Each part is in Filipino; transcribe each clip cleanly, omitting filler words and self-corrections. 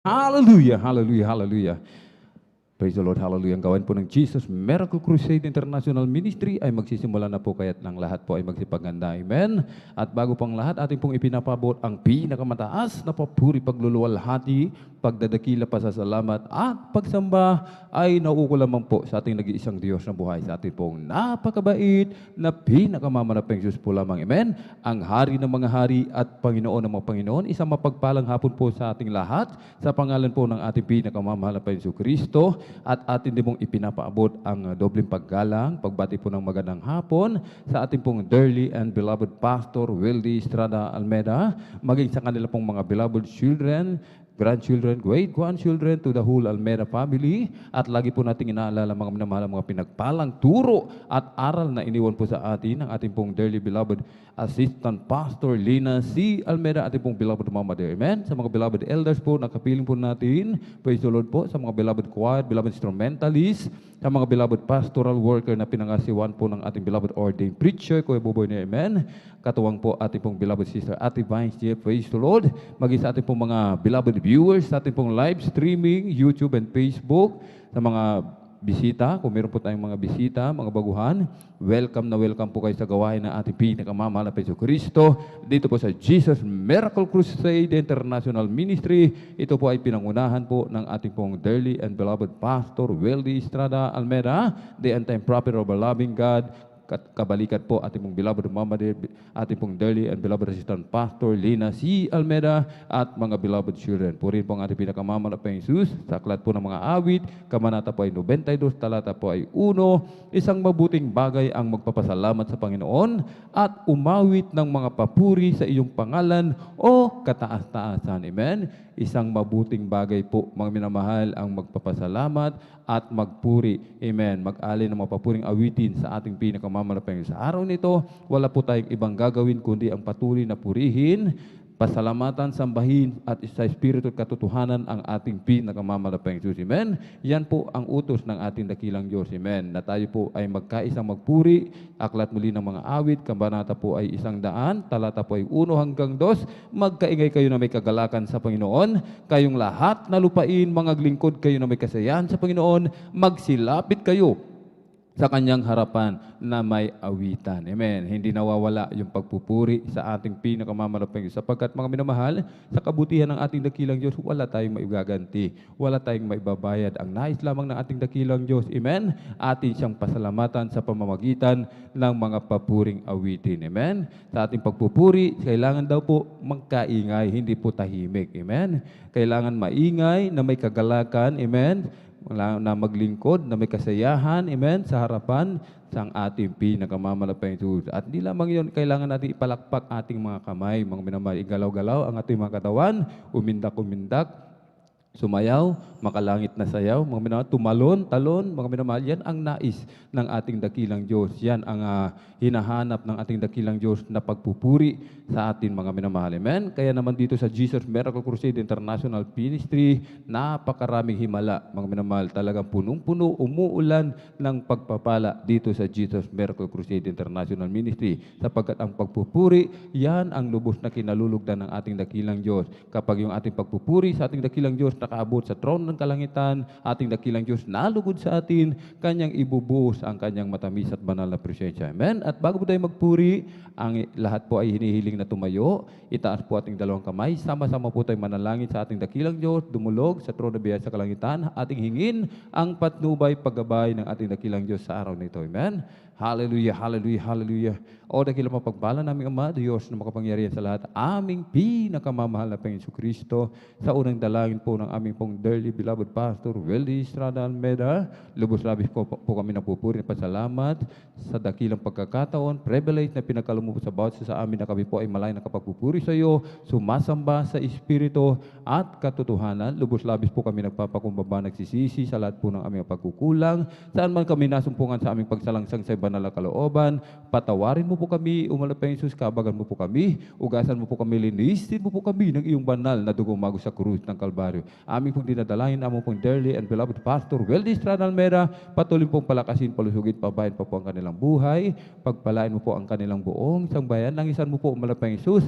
Hallelujah, hallelujah, hallelujah. Praise the Lord, hallelujah. Ang gawain po ng Jesus Miracle Crusade International Ministry ay magsisimula na po kaya't ng lahat po ay magsipaganda. Amen. At bago pang lahat, ating pong ipinapabot ang pinakamataas na papuri, pagluluwalhati, pagdadakila, pasasalamat at pagsamba ay nauuko lamang po sa ating nag-iisang Diyos na buhay, sa ating pong napakabait na pinakamamanapeng Diyos po lamang. Amen. Ang Hari ng mga hari at Panginoon ng mga Panginoon, isang mapagpalang hapon po sa ating lahat sa pangalan po ng ating pinakamamahal na Panginoon Kristo. At atin din pong ipinapaabot ang dobleng paggalang, pagbati po ng magandang hapon sa ating pong dearly and beloved Pastor Wildy Estrada Almeida, maging sa kanila pong mga beloved children, grandchildren, great-grandchildren, to the whole Almeida family. At lagi po nating inaalala mga minamahal, mga pinagpalang turo at aral na iniwan po sa atin ng ating pong dearly beloved Assistant Pastor Lina C. Almeida, ating pong beloved Mama Dear. Amen. Sa mga beloved elders po, nakapiling po natin, praise the Lord po, sa mga beloved choir, beloved instrumentalists, sa mga beloved pastoral worker na pinangasiwan po ng ating beloved ordained preacher, Kuya Buboy ni Amen. Katuwang po ating pong beloved sister Ate Vines, praise the Lord. Maging sa ating pong mga beloved viewers, sa ating pong live streaming, YouTube and Facebook, sa mga bisita, kung meron po tayong mga bisita, mga baguhan, welcome na welcome po kayo sa gawain ng ating pinakamamahal na Panginoon Kristo dito po sa Jesus Miracle Crusade International Ministry. Ito po ay pinangunahan po ng ating pong dearly and beloved Pastor Wildy Estrada Almeida, the end-time prophet of our loving God. Kabalikat po ating pong beloved Mama Dear, ating pong dearly and beloved Assistant Pastor Lina C. Almeida at mga beloved children. Purihin po ang ating pinakamamahal na Panginoon Jesus, sa aklat po ng mga awit, kabanata po ay 92, talata po ay 1, isang mabuting bagay ang magpapasalamat sa Panginoon at umawit ng mga papuri sa iyong pangalan o kataas-taasan. Amen. Isang mabuting bagay po, mga minamahal, ang magpapasalamat at magpuri. Amen. Mag-alay ng mapapuring awitin sa ating pinakamamahal. Sa araw nito, wala po tayong ibang gagawin kundi ang patuloy na purihin, pasalamatan, sambahin at sa espiritu at katotohanan ang ating pinakamamahal. Amen. Yan po ang utos ng ating dakilang Diyos. Amen. Na tayo po ay magkaisang magpuri. Aklat muli ng mga awit, kabanata po ay 100, talata po ay 1 hanggang 2. Magkaingay kayo na may kagalakan sa Panginoon. Kayong lahat na lupain, mga lingkod kayo na may kasayahan sa Panginoon. Magsilapit kayo sa kanyang harapan na may awitan. Amen. Hindi nawawala yung pagpupuri sa ating pinakamamahal, sapagkat mga minamahal, sa kabutihan ng ating dakilang Diyos, wala tayong maigaganti, wala tayong maibabayad. Ang nais lamang ng ating dakilang Diyos, amen, atin siyang pasalamatan sa pamamagitan ng mga papuring awitin. Amen. Sa ating pagpupuri, kailangan daw po magkaingay, hindi po tahimik. Amen. Kailangan maingay na may kagalakan. Amen. Na maglingkod, na may kasayahan, amen, sa harapan sa ating pinakamamahal. At hindi lamang yun, kailangan natin ipalakpak ating mga kamay, mga minamahal, igalaw-galaw ang ating mga katawan, umindak-umindak, sumayaw, makalangit na sayaw, mga minamahal, tumalon, talon, mga minamahal, yan ang nais ng ating dakilang Diyos. Yan ang hinahanap ng ating dakilang Diyos na pagpupuri sa atin, mga minamahal. Amen? Kaya naman dito sa Jesus Miracle Crusade International Ministry, napakaraming himala, mga minamahal. Talagang punong-puno, umuulan ng pagpapala dito sa Jesus Miracle Crusade International Ministry. Sapagkat ang pagpupuri, yan ang lubos na kinalulugdan ng ating dakilang Diyos. Kapag yung ating pagpupuri sa ating dakilang Diyos nakaabot sa trono ng kalangitan, ating dakilang Diyos nalugod sa atin, kanyang ibubuhos ang kanyang matamis at banal na presensya. Amen? At bago po tayo magpuri, ang lahat po ay hinihiling na tumayo. Itaas po ating dalawang kamay. Sama-sama po tayo manalangin sa ating dakilang Diyos, dumulog sa trono biyaya sa kalangitan, ating hingin ang patnubay, paggabay ng ating dakilang Diyos sa araw nito. Amen? Hallelujah, hallelujah, hallelujah. O dakilang mapagpala naming Ama, Diyos na makapangyarihan sa lahat, aming pinakamamahal na Panginoon Kristo, sa unang dalangin po ng aming pong dearly beloved Pastor Wildy Estrada Almeida, lubos-labis po kami napupuri at pasalamat sa dakilang pagkakataon, privilege na pinagkaloob mo sa bawat sa amin na kami po ay malay na kapagpupuri sa iyo, sumasamba sa Espiritu at katotohanan. Lubos-labis po kami nagpapakumbaba, nagsisisi sa lahat po ng aming pagkukulang, saan man kami nasumpungan sa aming pagsalangsang sa banal na kalooban, patawarin mo po kami, umalapay Jesus, kabagan mo po kami, ugasan mo po kami, linisin mo po kami ng iyong banal na dugong mago sa krus ng Kalbaryo. Aming pong dinadalahin, among pong dearly and beloved Pastor Wildy Estrada Almeida, patuloy pong palakasin, palusugin, pabayan pa po ang kanilang buhay, pagpalain mo po ang kanilang buong sangbayan, nangisan mo po umalapay Jesus,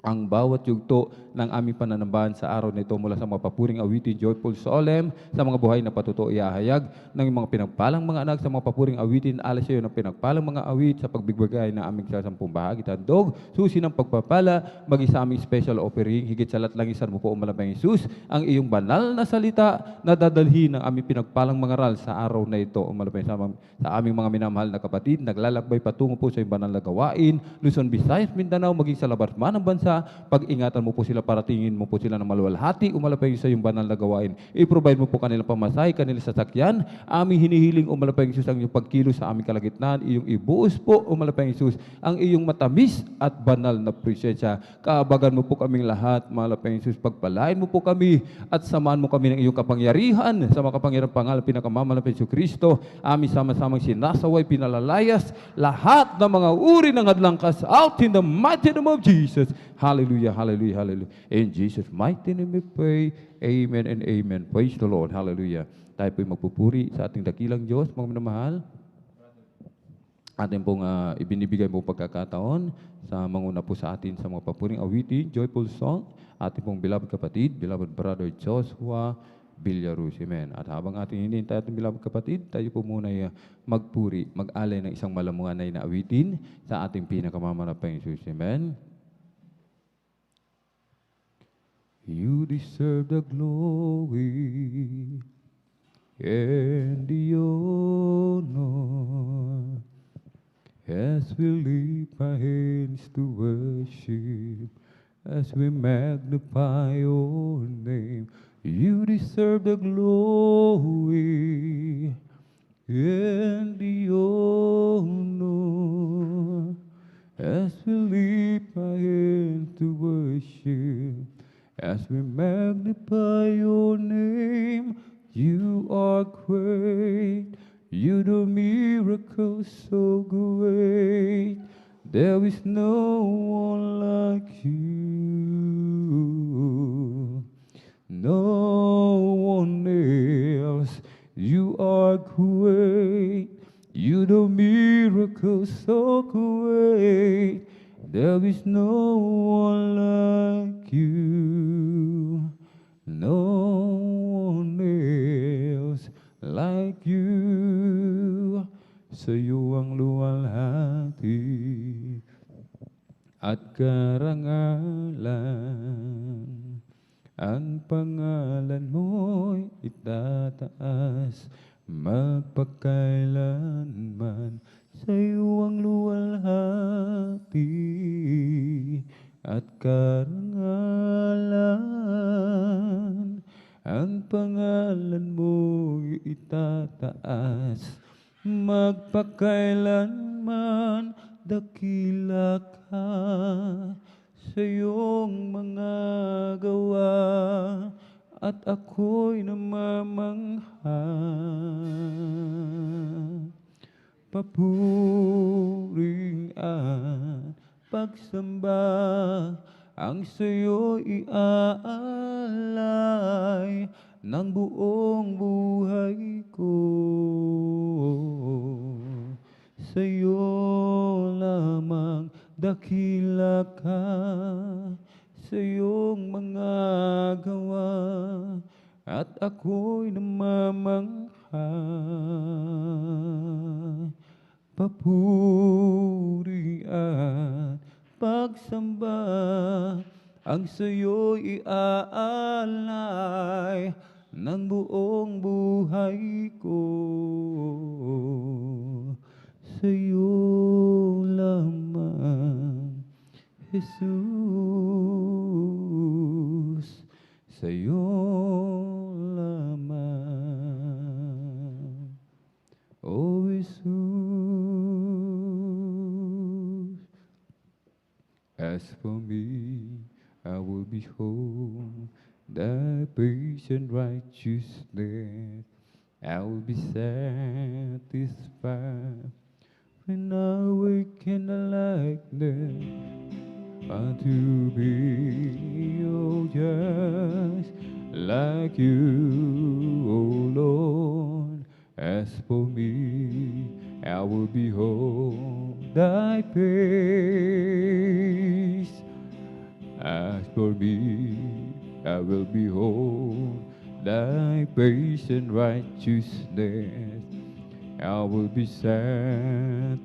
ang bawat yugto ng aming pananambahan sa araw nito mula sa mga papuring awitin, joyful solemn, sa mga buhay na patuto iahayag ng mga pinagpalang mga anak sa mga papuring awitin, alas sa iyo ng pinagpalang mga awit sa pagbibigay na aming sasampung bahagi tandog, susi ng pagpapala, maging sa aming special offering, higit sa lahat lang isan mo po umalabang Jesus, ang iyong banal na salita na dadalhin ng aming pinagpalang mga ral sa araw na ito, umalabang sa aming mga minamahal na kapatid, naglalakbay patungo po sa iyong banal na gawain, Luzon, Visayas, Mindanao, maging sa labas man ng bansa, pag-ingatan mo po sila, paratingin mo po sila ng maluwalhati, umalapay sa iyong banal na gawain. I-provide mo po kanilang pamasahe, kanilang sasakyan. Aming hinihiling, umalapay Jesus, ang iyong pagkilos sa aming kalagitnaan. Iyong ibuos po, umalapay Jesus, ang iyong matamis at banal na presensya. Kaabagan mo po kaming lahat, malapay Jesus, pagpalain mo po kami at samahan mo kami ng iyong kapangyarihan sa mga kapangyarihan pangalan, pinakamamalapay Jesus Kristo. Aming sama-samang sinasaway, pinalalayas, lahat ng mga uri ng hadlang out in the mighty name of Jesus. Hallelujah, hallelujah, hallelujah. In Jesus' mighty name we pray. Amen and amen. Praise the Lord. Hallelujah. Tayo po'y magpupuri sa ating dakilang Diyos, mga minamahal. Atin pong ibinibigay mo pagkakataon sa manguna po sa atin sa mga papuring awitin, joyful song, ating pong beloved kapatid, beloved brother Joshua Villarus. Amen. At habang ating hinihintay ating beloved kapatid, tayo po muna magpuri, mag-alay ng isang malamunganay na awitin sa ating pinakamamanapang Jesus. Amen. You deserve the glory and the honor as we lift our hands to worship, as we magnify your name. You deserve the glory and the honor as we lift our hands to worship, as we magnify your name. You are great, you do miracles so great. There is no one like you, no one else. You are great, you do miracles so great. There is no one like you, no one else like you. Sa iyo ang luwalhati at karangalan, ang pangalan mo'y itataas magpakailanman. Sa iyo ang luwalhati at karangalan, ang pangalan mo'y itataas magpakailanman. Dakila ka sa iyong mga gawa at ako'y namamangha. Papuring at pagsamba ang sa'yo iaalay ng buong buhay ko. Sa'yo lamang dakila ka sa iyong mga gawa at ako'y namamangha. Papuri at pagsamba ang sa'yo'y iaalay ng buong buhay ko. Sa'yo lamang, Jesus, sa'yo lamang, O Jesus. As for me, I will behold thy patient righteousness. I will be satisfied when I awaken the likeness unto be, oh, just like you, oh Lord. As for me, I will behold thy face. As for me, I will behold thy patient righteousness. I will be satisfied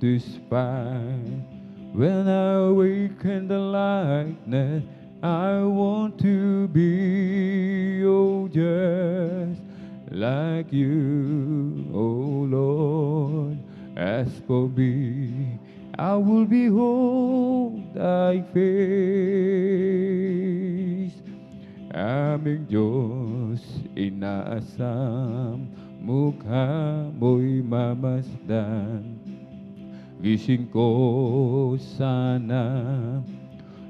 when I awaken the likeness. I want to be, oh, just like you, oh Lord. As for me, I will behold thy face. Aming Diyos, inaasam, mukha mo'y mamasdan. Gising ko sana,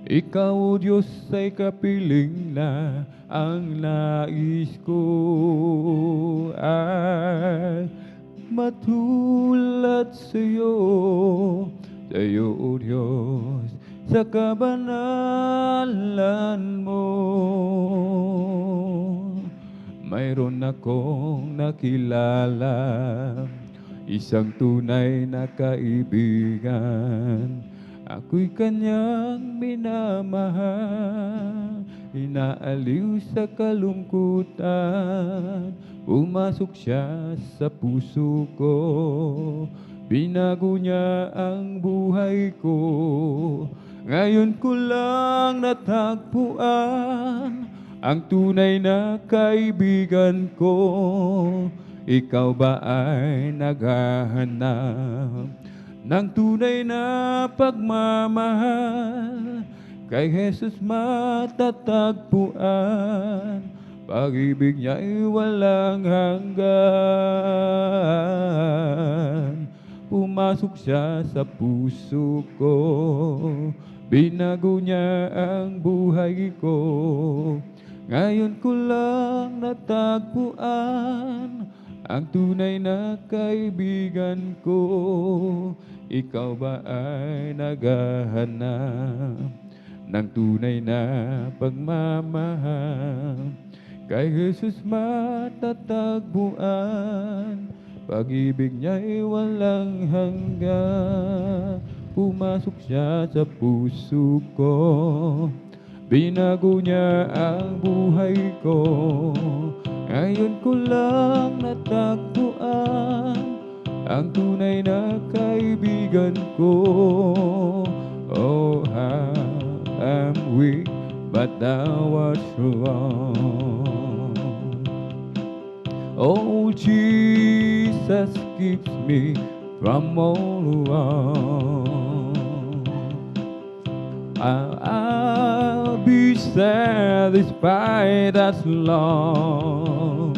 ikaw, O Diyos, ay kapiling na. Ang nais ko ay matulad sa'yo, sa'yo, O Diyos, sa kabanalan mo. Mayroon akong nakilala, isang tunay na kaibigan. Ako'y kanyang minamahal, inaaliw sa kalungkutan. Pumasok siya sa puso ko, binago niya ang buhay ko. Ngayon ko lang natagpuan ang tunay na kaibigan ko. Ikaw ba ay naghahanap ng tunay na pagmamahal? Kay Jesus matatagpuan, pag-ibig niya'y walang hanggan. Pumasok siya sa puso ko, binago niya ang buhay ko. Ngayon ko lang natagpuan ang tunay na kaibigan ko. Ikaw ba ay naghahanap ng tunay na pagmamahal? Kay Jesus matatagpuan, pag-ibig niya'y walang hanggan. Pumasok siya sa puso ko, binago niya ang buhay ko. Ngayon ko lang natagpuan ang tunay na kaibigan ko. Oh, how I'm weak, but thou art strong. Oh, Jesus keeps me from all wrong. I'll be satisfied as long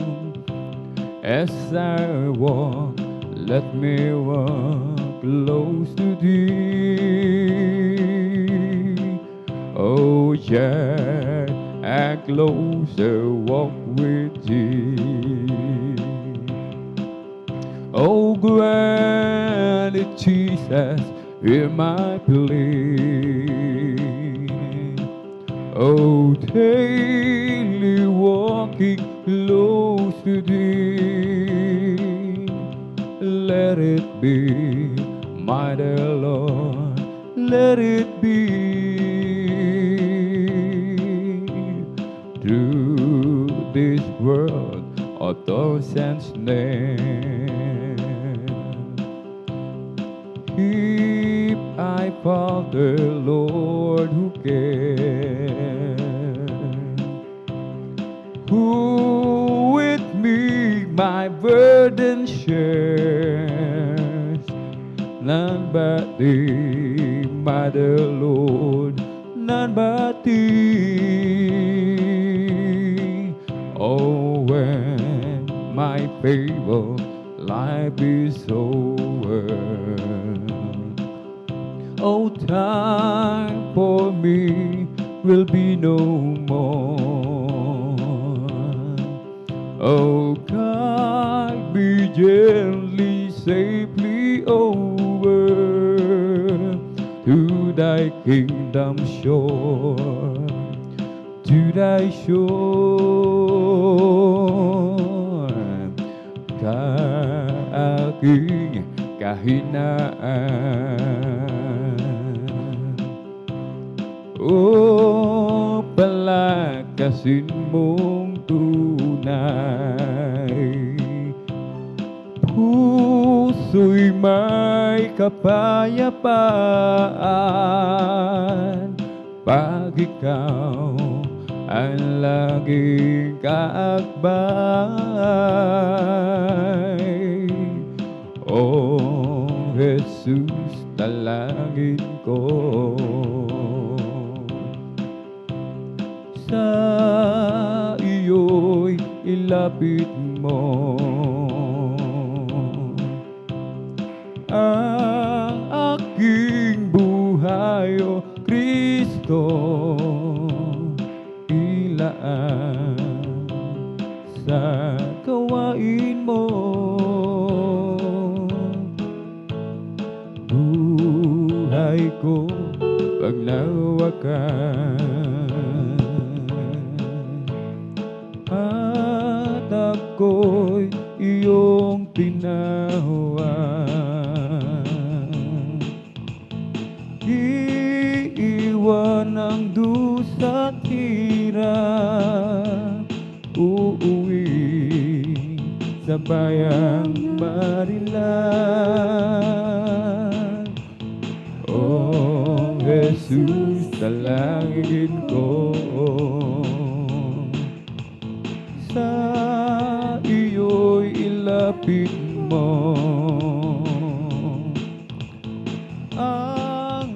as I walk. Let me walk close to thee. Oh, yeah, and closer walk with thee. Oh, grant it, Jesus, hear my plea. Oh, daily walking close to thee. Let it be, my dear Lord, let it be. Through this world of thorns and snares, keep I, Father, Lord, who cares, who with me my burden shares. None but thee, my dear Lord, none but thee. Oh, when my feeble life is over, oh, time for me will be no more. Oh, guide me gently, safely over to thy kingdom shore, to thy shore. Aking kahinaan, oh, asin mong tunay. Puso'y may kapayapaan pag ikaw ang laging kaakbay. O Jesus, dalangin ko, sa iyo'y ilapit mo ang aking buhay, O Kristo, ilaan sa gawain mo. Buhay ko paglawakan at ako'y iyong pinahawan. Iiwan ang dusa't hirap, uuwi sa bayang Marilan. O Jesus, dalangin ko, sa iyo'y ilapit mo ang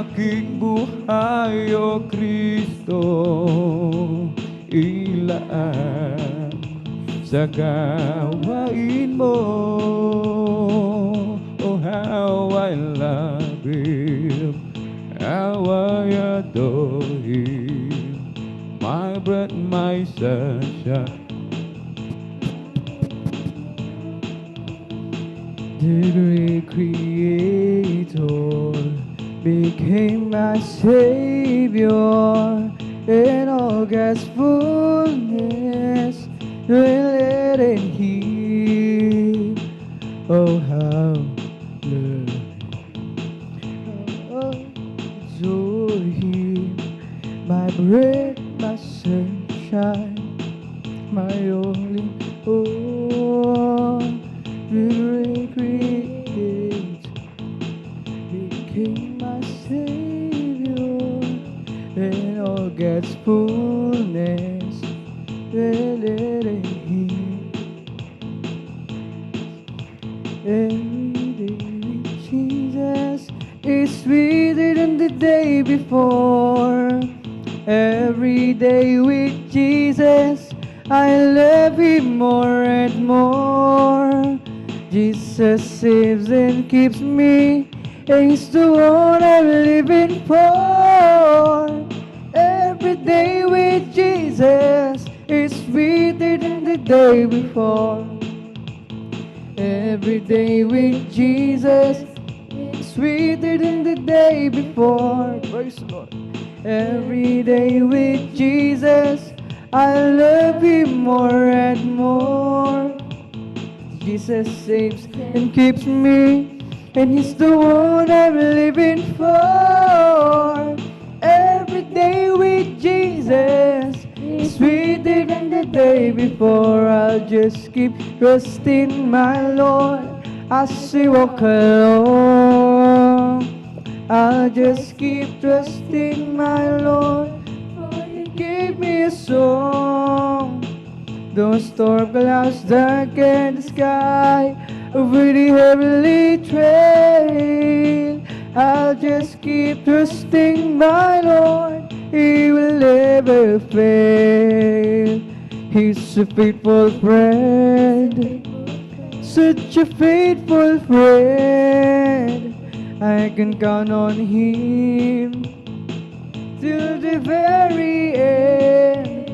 aking buhay, O Kristo, ilaan sa gawain mo. Oh, how I love Him, how I adore Him, my breath, my sunshine. The great Creator became my Savior, in all God's fullness dwelleth in Him. Oh, how love adore Him, my breath, my sunshine, my only hope. The great Creator became my Savior, in all God's fullness dwelleth in Him. Every day with Jesus is sweeter than the day before. Every day with Jesus I love Him more and more. Jesus saves and keeps me, and He's the one I'm living for. Every day with Jesus is sweeter than the day before. Every day with Jesus is sweeter than the day before. Praise the Lord. Every day with Jesus I love Him more and more. Jesus saves and keeps me, and He's the one I'm living for. Every day with Jesus is sweeter than the day before. I'll just keep trusting my Lord as we walk along. I'll just keep trusting my Lord, for He gave me a song. Those storm clouds darken the sky over the heavenly trail. I'll just keep trusting my Lord, He will never fail. He's a faithful friend, such a faithful friend. I can count on Him till the very end.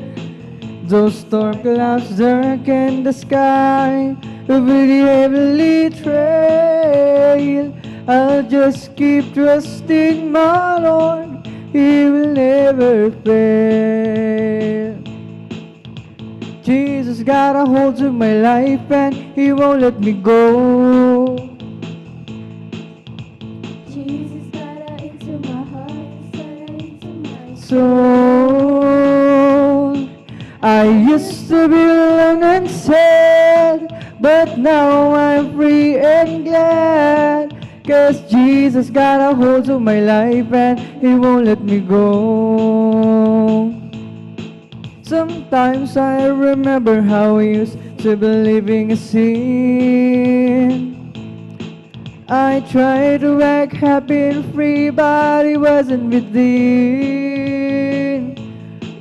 Those storm clouds darken the sky over the heavenly trail. I'll just keep trusting my Lord, He will never fail. Jesus got a hold of my life and He won't let me go. Jesus got into my heart, into my Soul, used to be alone and sad, but now I'm free and glad. 'Cause Jesus got a hold of my life and He won't let me go. Sometimes I remember how I used to be living in sin. I tried to act happy and free, but it wasn't within.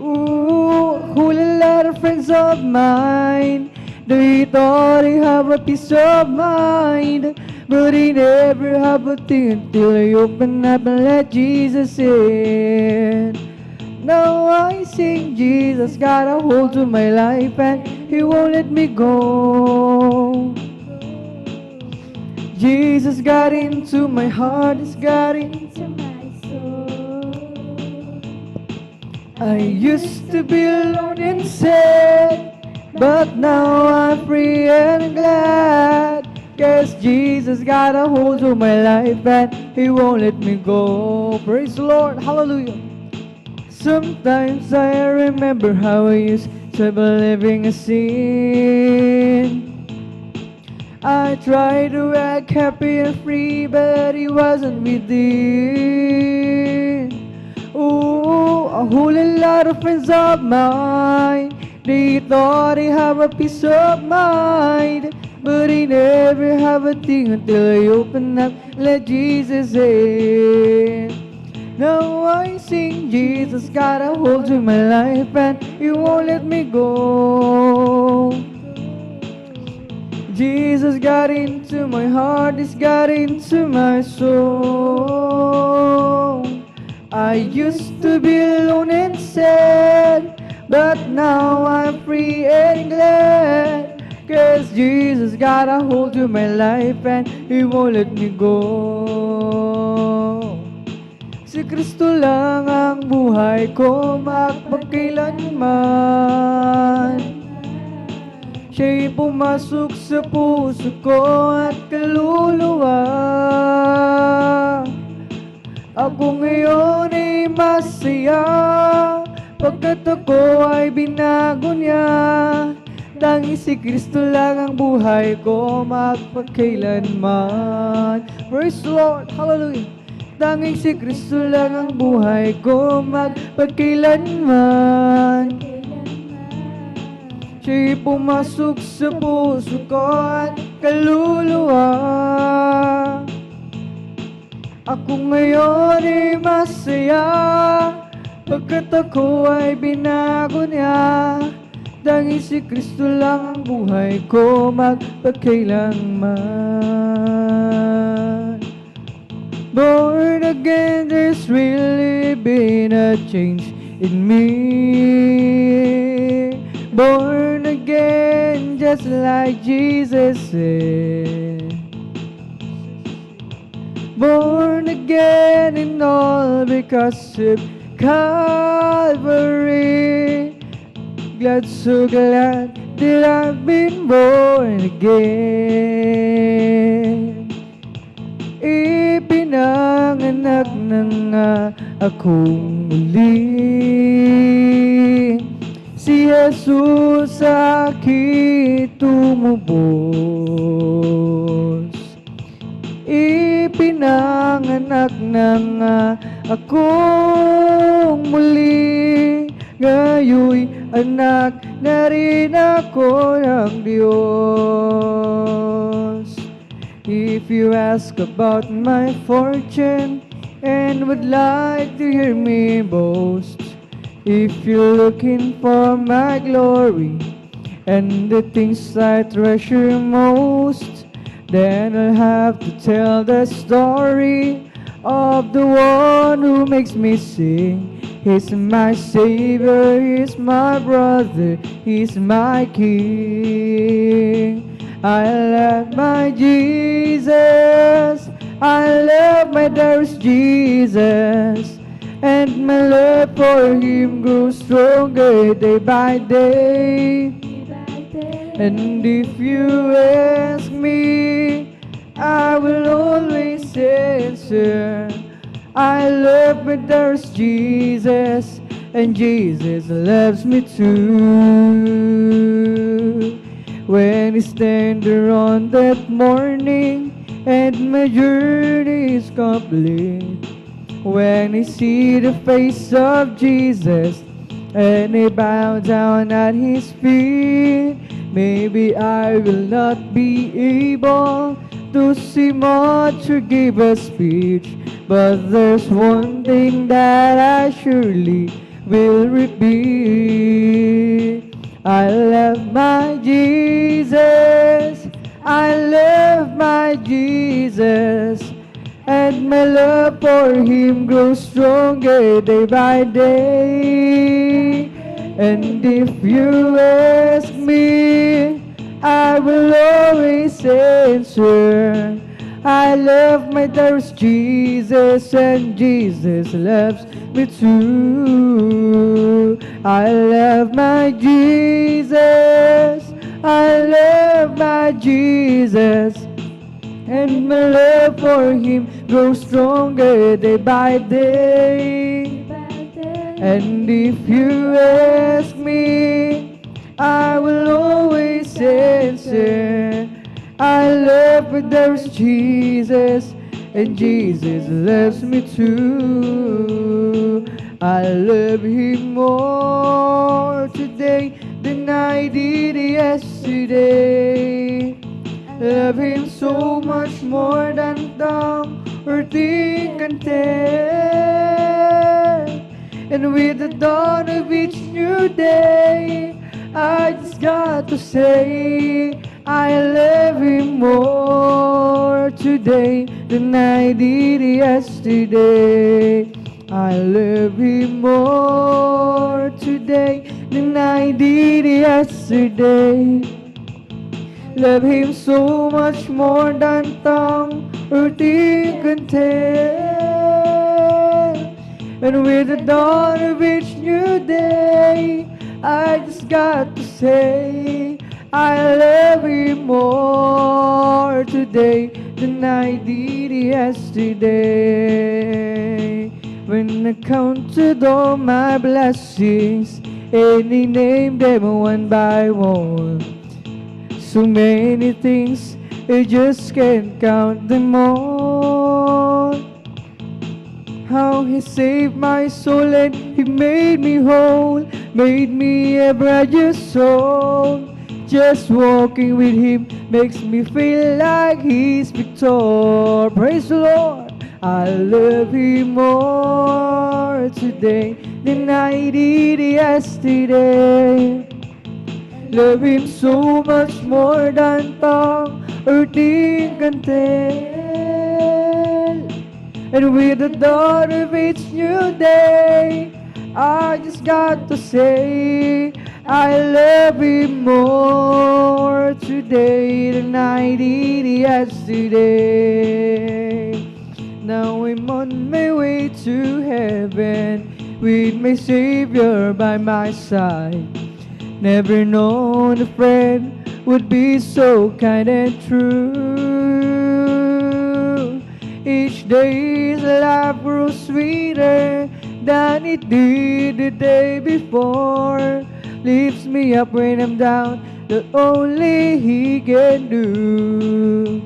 Ooh, a whole lot of friends of mine, they thought they have a peace of mind, but they never have a thing until I open up and let Jesus in. Now I sing, Jesus got a hold of my life and He won't let me go. Jesus got into my heart, He's got into my soul. I used to be alone and sad, but now I'm free and glad. 'Cause Jesus got a hold of my life and He won't let me go. Praise the Lord, hallelujah. Sometimes I remember how I used to be living in sin. I tried to act happy and free, but it wasn't within. Ooh, a whole lot of friends of mine, they thought they have a peace of mind, but they never have a thing until I open up, let Jesus in. Now I sing, Jesus got a hold of my life and He won't let me go. Jesus got into my heart, He's got into my soul. I used to be alone and sad, but now I'm free and glad. 'Cause Jesus got a hold of my life and He won't let me go. Si Kristo lang ang buhay ko magpakailanman. Siya'y pumasok sa puso ko at kaluluwa. Ako ngayon ay masaya, pagkat ako ay binago niya. Tanging si Kristo lang ang buhay ko magpakailanman. Praise the Lord, hallelujah. Tanging si Kristo lang ang buhay ko magpakailanman. Siya'y pumasok sa puso ko at kaluluwa. Ako ngayon ay masaya, pagkat ako ay binago niya. Tanging si Kristo lang ang buhay ko magpakailanman. Born again, there's really been a change in me. Born again, just like Jesus said. Born again in all because of Calvary. Glad, so glad that I've been born again. Ipinanganak na nga akong muli. Si Jesus sa akin tumubos. Ipinanganak na nga akong muli. Ngayoy anak na rin ako ng Diyos. If you ask about my fortune and would like to hear me boast, if you're looking for my glory and the things I treasure most, then I'll have to tell the story of the one who makes me sing. He's my Savior, He's my brother, He's my King. I love my Jesus, I love my dearest Jesus, and my love for Him grows stronger day by day. And if you ask me, I will always answer, I love my dearest Jesus, and Jesus loves me too. When He's tender on that morning, and my journey is complete. When I see the face of Jesus, and I bow down at His feet, maybe I will not be able to see much or give a speech, but there's one thing that I surely will repeat. I love my Jesus, I love my Jesus, and my love for Him grows stronger day by day. And if you ask me, I will always answer, I love my dearest Jesus, and Jesus loves me too. I love my Jesus, I love my Jesus, and my love for Him grows stronger day by day. And if you ask me, I will always answer, I love my dearest Jesus, and Jesus loves me too. I love Him more today than I did yesterday. Love Him so much more than tongue or thing can tell. And with the dawn of each new day, I just got to say, I love Him more today than I did yesterday. I love Him more today than I did yesterday. Love Him so much more than tongue or thing can tell. And with the dawn of each new day, I just got to say, I love Him more today than I did yesterday. When I counted all my blessings, and He named them one by one, so many things, I just can't count them all. How He saved my soul and He made me whole, made me a brand soul. Just walking with Him makes me feel like He's victor. Praise the Lord. I love Him more today than I did yesterday. Love Him so much more than tongue or thing can tell. And with the dawn of each new day, I just got to say, I love Him more today than I did yesterday. Now I'm on my way to heaven with my Savior by my side. Never known a friend would be so kind and true. Each day's life grows sweeter than it did the day before. Lifts me up when I'm down, that only He can do.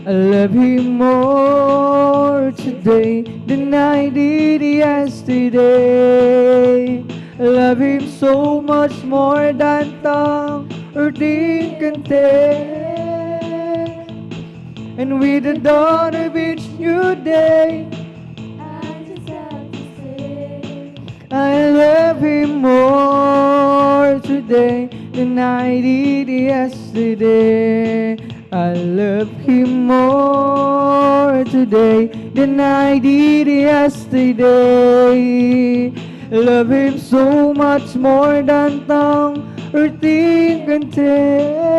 I love Him more today than I did yesterday. I love Him so much more than tongue or thing can tell. And with the dawn of each new day, I just have to say, I love Him more today than I did yesterday. I love Him more today than I did yesterday. Love Him so much more than tongue or thing can tell.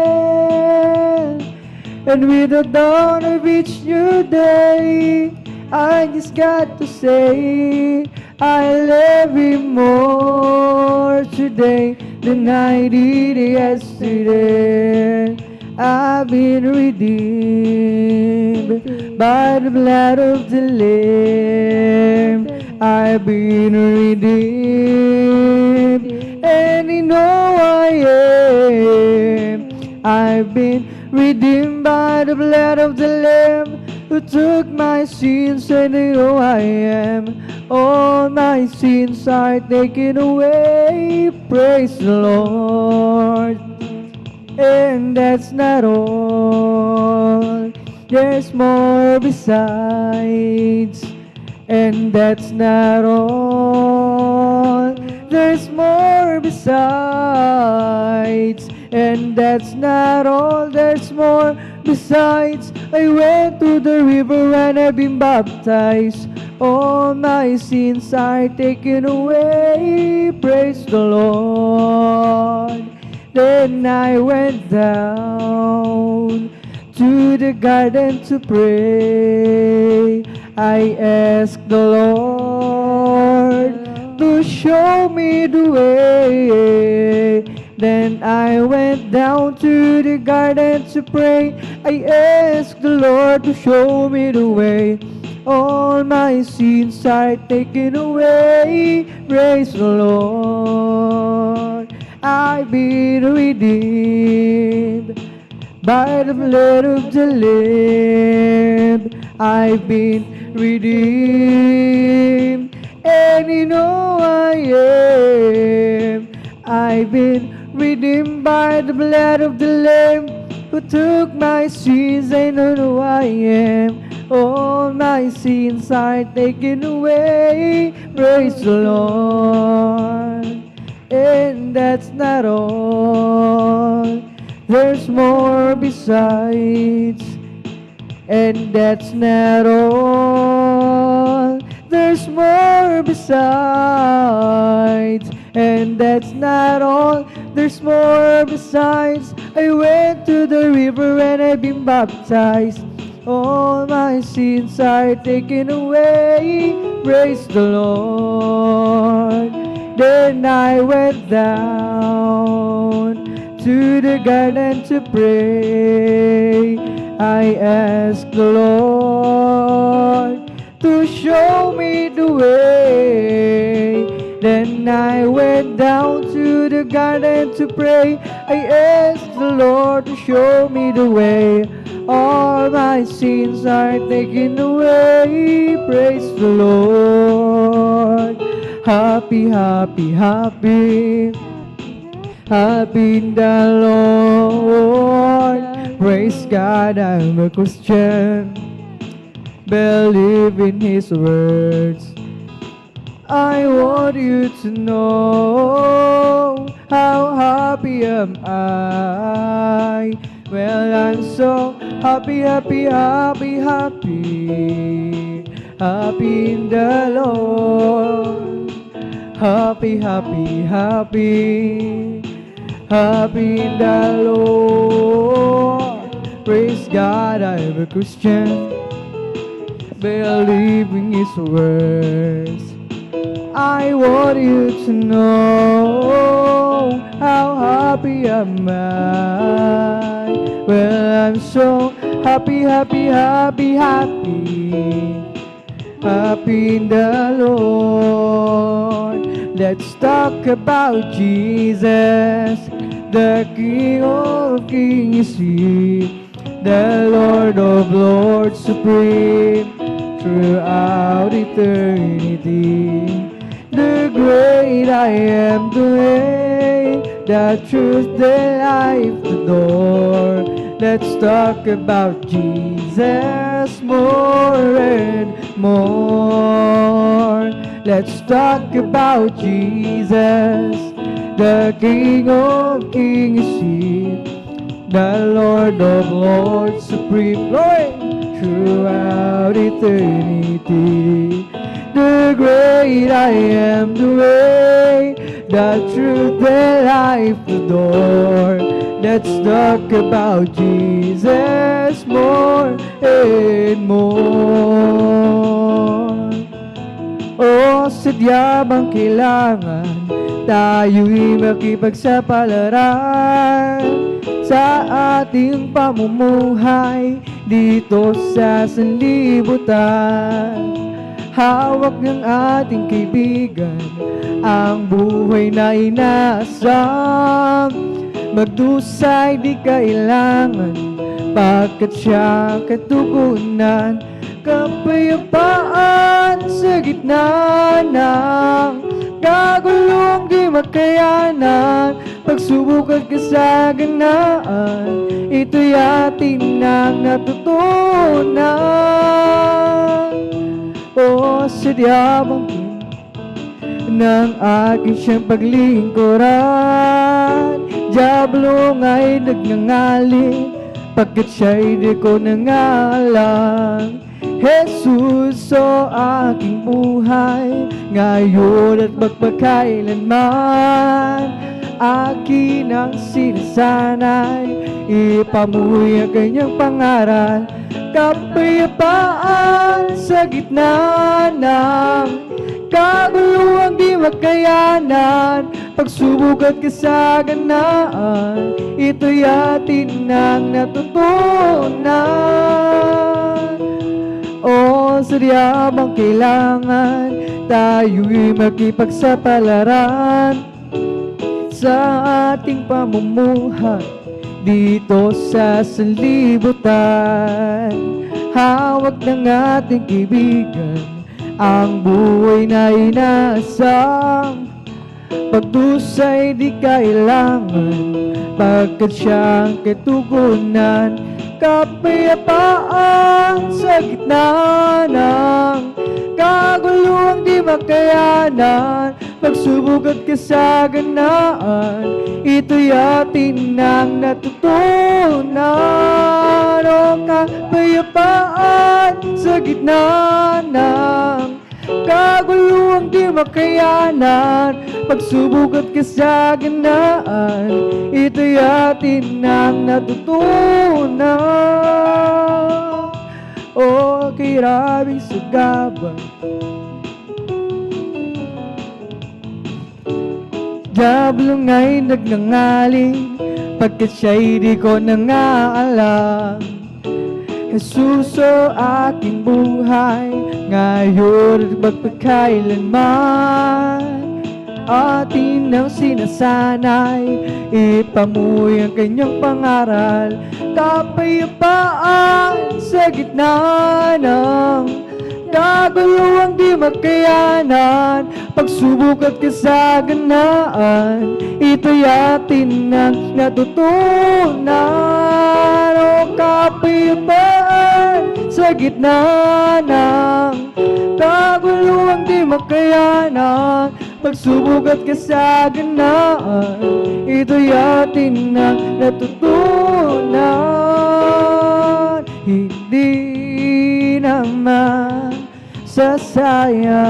And with the dawn of each new day, I just got to say, I love Him more today than I did yesterday. I've been redeemed by the blood of the Lamb. I've been redeemed, and you know I am. I've been redeemed by the blood of the Lamb, who took my sins, and you know I am. All my sins are taken away. Praise the Lord. And that's not all. There's more besides. And that's not all. There's more besides. And that's not all. There's more besides. I went to the river and I've been baptized. All my sins are taken away. Praise the Lord. Then I went down to the garden to pray. I asked the Lord to show me the way. Then I went down to the garden to pray. I asked the Lord to show me the way. All my sins are taken away. Praise the Lord. I've been redeemed by the blood of the Lamb. I've been redeemed, and you know I am. I've been redeemed by the blood of the Lamb, who took my sins, and you know I am. All my sins are taken away. Praise the Lord. And that's not all. There's more besides. And that's not all. There's more besides. And that's not all. There's more besides. I went to the river and I've been baptized. All my sins are taken away. Praise the Lord. Then I went down to the garden to pray. I asked the Lord to show me the way. Then I went down to the garden to pray. I asked the Lord to show me the way. All my sins are taken away. Praise the Lord. Happy, happy, happy, happy in the Lord. Praise God, I'm a Christian, believe in His words. I want you to know how happy am I. Well, I'm so happy, happy, happy, happy, happy in the Lord. Happy, happy, happy, happy in the Lord. Praise God, I'm a Christian, believing His words. I want you to know how happy am I. Well, I'm so happy, happy, happy, happy, happy in the Lord. Let's talk about Jesus, the King of Kings is He, the Lord of Lords supreme, throughout eternity. The great I am, the way, the truth, the life, the door. Let's talk about Jesus more and more. Let's talk about Jesus, the King of Kings is He, the Lord of Lords supreme, glory, throughout eternity. The great I am, the way, the truth, the life, the door. Let's talk about Jesus more and more. O sadya bang kailangan tayo'y makipagsapalaran sa ating pamumuhay dito sa sanlibutan? hawak ng ating kaibigan, ang buhay na inaasam. Magdusay di kailangan, pagkat siya katugunan. Kapayapaan sa gitna ng kaguluhang di makayanan. Pagsubok at kasaganaan, ito'y atin nang natutunan. O sadyabang ng aking siyang paglingkuran, Diablo nga'y nagngangalit, pagkat siya'y di ko nangalang. Jesus, o aking buhay, ngayon at magpakailanman. Akin ang sinasanay, ipamuhi ang kanyang pangaral. Kapayapaan sa gitna ng kaguluhang di makayanan. Pagsubok at kasaganaan, ito'y atin nang natutunan. O sadyabang kailangan, tayo'y makipagsapalaran sa ating pamumuhay dito sa sanlibutan. Hawak ng ating kaibigan, ang buhay na inaasam. Pagdusay di kailangan, pagkat siyang katugunan. Kapayapaan sa gitna ng kaguluhang di makayanan. Pagsubok at kasaganaan, ito'y atin nang natutunan. O kapayapaan sa gitna ng kaguluhang di makayanan. Pagsubok at kasaganaan, ito'y atin nang natutunan. O kirabing sagabal, Diablo nga'y nagngangaling, pagkat siya'y di ko nangaalam. Jesus, o aking buhay, ngayon at magpakailanman. Atin ang sinasanay, ipamuhi ang kanyang pangaral. Kapayapaan sa gitna ng kaguluhang di makayanan. Pagsubok at kasaganaan, ito'y atin nang natutunan. O kapayapaan sa gitna ng kaguluhang di makayanan. Pagsubok at kasaganaan, ito'y atin nang natutunan. Hindi naman sasayang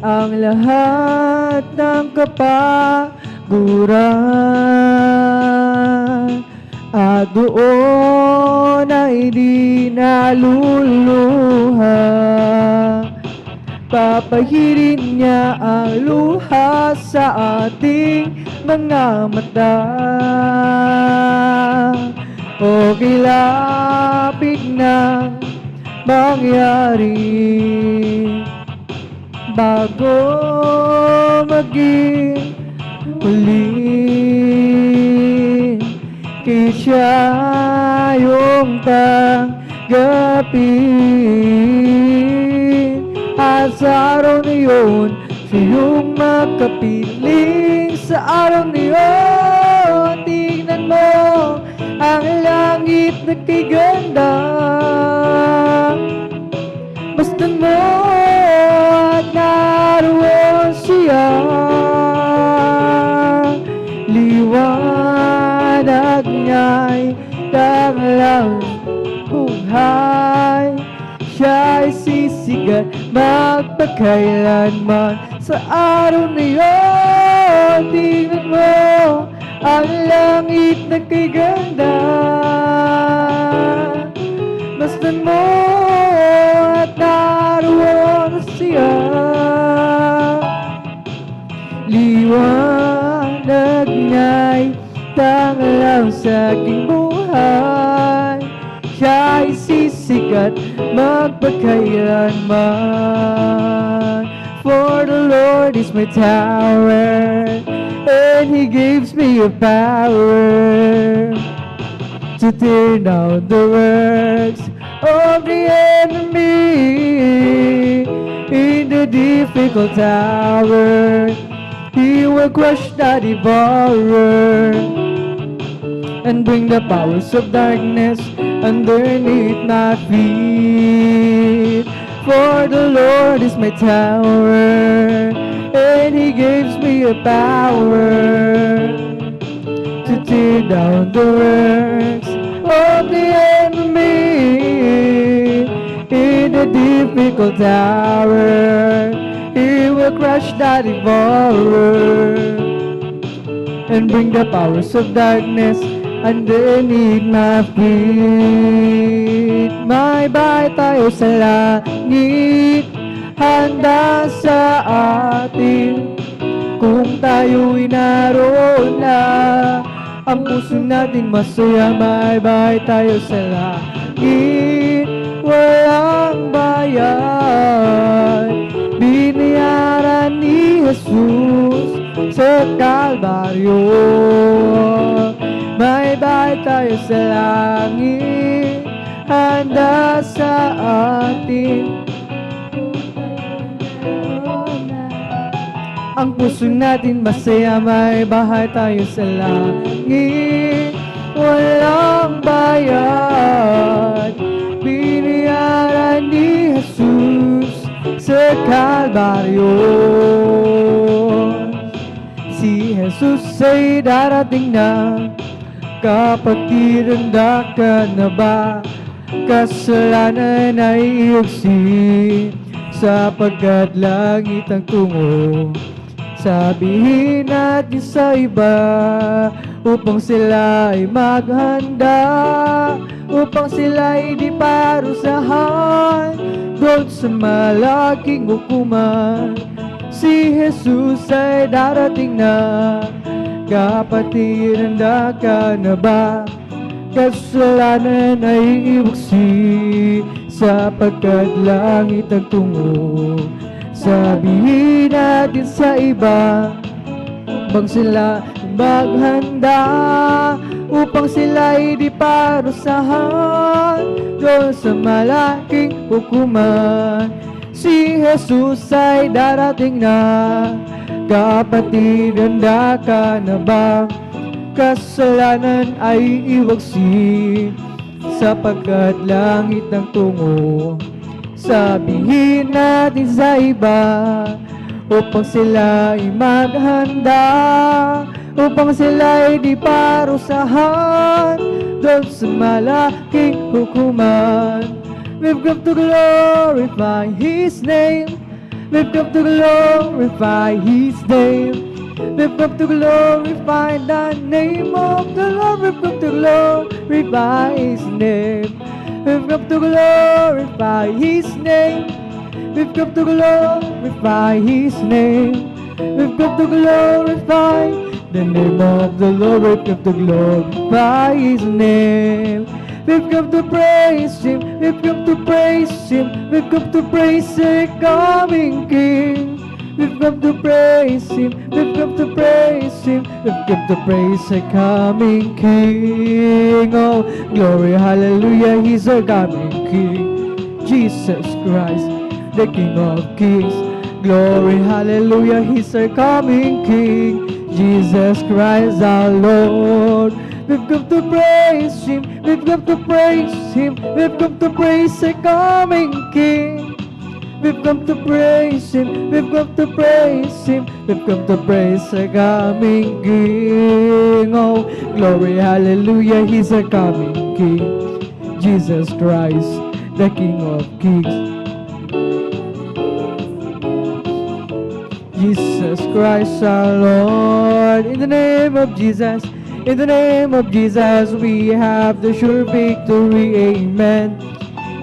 ang lahat ng kapaguran, at doon ay di naluluha. Papahirin niya ang luha sa ating mga mata. O kilapit na mangyari bago maging huli. Kaya siya yung tanggapin, at sa araw na yun siya yung makapiling. Sa araw na yun, tingnan mo ang langit na kay ganda. Masdan mo at naroon siya. Liwanag niya'y tanglang buhay. Siya'y sisigat magpakailanman. Sa araw na yun, tingnan mo ang langit na kay ganda. Masdan mo at naroon siya. Liwanag niya'y tanglang sa aking buhay. Siya ay sisikat magpakailanman. For the Lord is my tower, and He gives me a power to tear down the works of the enemy. In the difficult hour, He will crush the devourer and bring the powers of darkness underneath my feet. For the Lord is my tower, and He gives me a power to tear down the works of the enemy. In the difficult hour, He will crush the devourer and bring the powers of darkness underneath my feet. May bahay tayo sa langit, handa sa atin. Kung tayo'y naroon na, ang puso natin masaya. May bahay tayo sa langit, walang bayad. Binayaran ni Jesus sa Kalbaryo. May bahay tayo sa langit, handa sa atin. Ang puso natin masaya. May bahay tayo sa langit, walang bayad. Binayaran ni Jesus sa Kalbaryo. Si Jesus ay darating na. Kapatid, handa ka na ba? Kasalanan ay iugsi, sapagkat langit ang tungo. Sabihin natin sa iba, upang sila ay maghanda, upang sila ay di parusahan doon sa malaking hukuman. Si Jesus ay darating na. Kapatid, handa ka na ba? Kasalanan ay iugsi, sapagkat langit ang tungo. Sabihin natin sa iba, upang sila maghanda, upang sila ay di parusahan doon sa malaking hukuman. Si Jesus ay darating na. Kapatid, handa ka na ba? Kasalanan ay iwagsi, sapagkat langit ang tungo. Sabihin natin sa iba, upang sila ay maghanda, upang sila ay di parusahan doon sa malaking hukuman. We've come to glorify His name. We've come to glorify His name. We've come to glorify the name of the Lord. We've come to glorify His name. We've come to glorify His name. We've come to glorify His name. We've come to glorify the name of the Lord. We've come to glorify His name. We've come to praise Him. We've come to praise Him. We've come to praise the coming King. We've come to praise Him. We've come to praise Him. We've come to praise the coming King. Oh, glory, hallelujah, He's our coming King. Jesus Christ, the King of Kings. Glory, hallelujah, He's our coming King. Jesus Christ, our Lord. We've come to praise Him. We've come to praise Him. We've come to praise the coming King. We've come to praise Him. We've come to praise Him. We've come to praise the coming King. Oh, glory, hallelujah, He's a coming King. Jesus Christ, the King of Kings. Jesus Christ, our Lord. In the name of Jesus. In the name of Jesus, we have the sure victory, amen.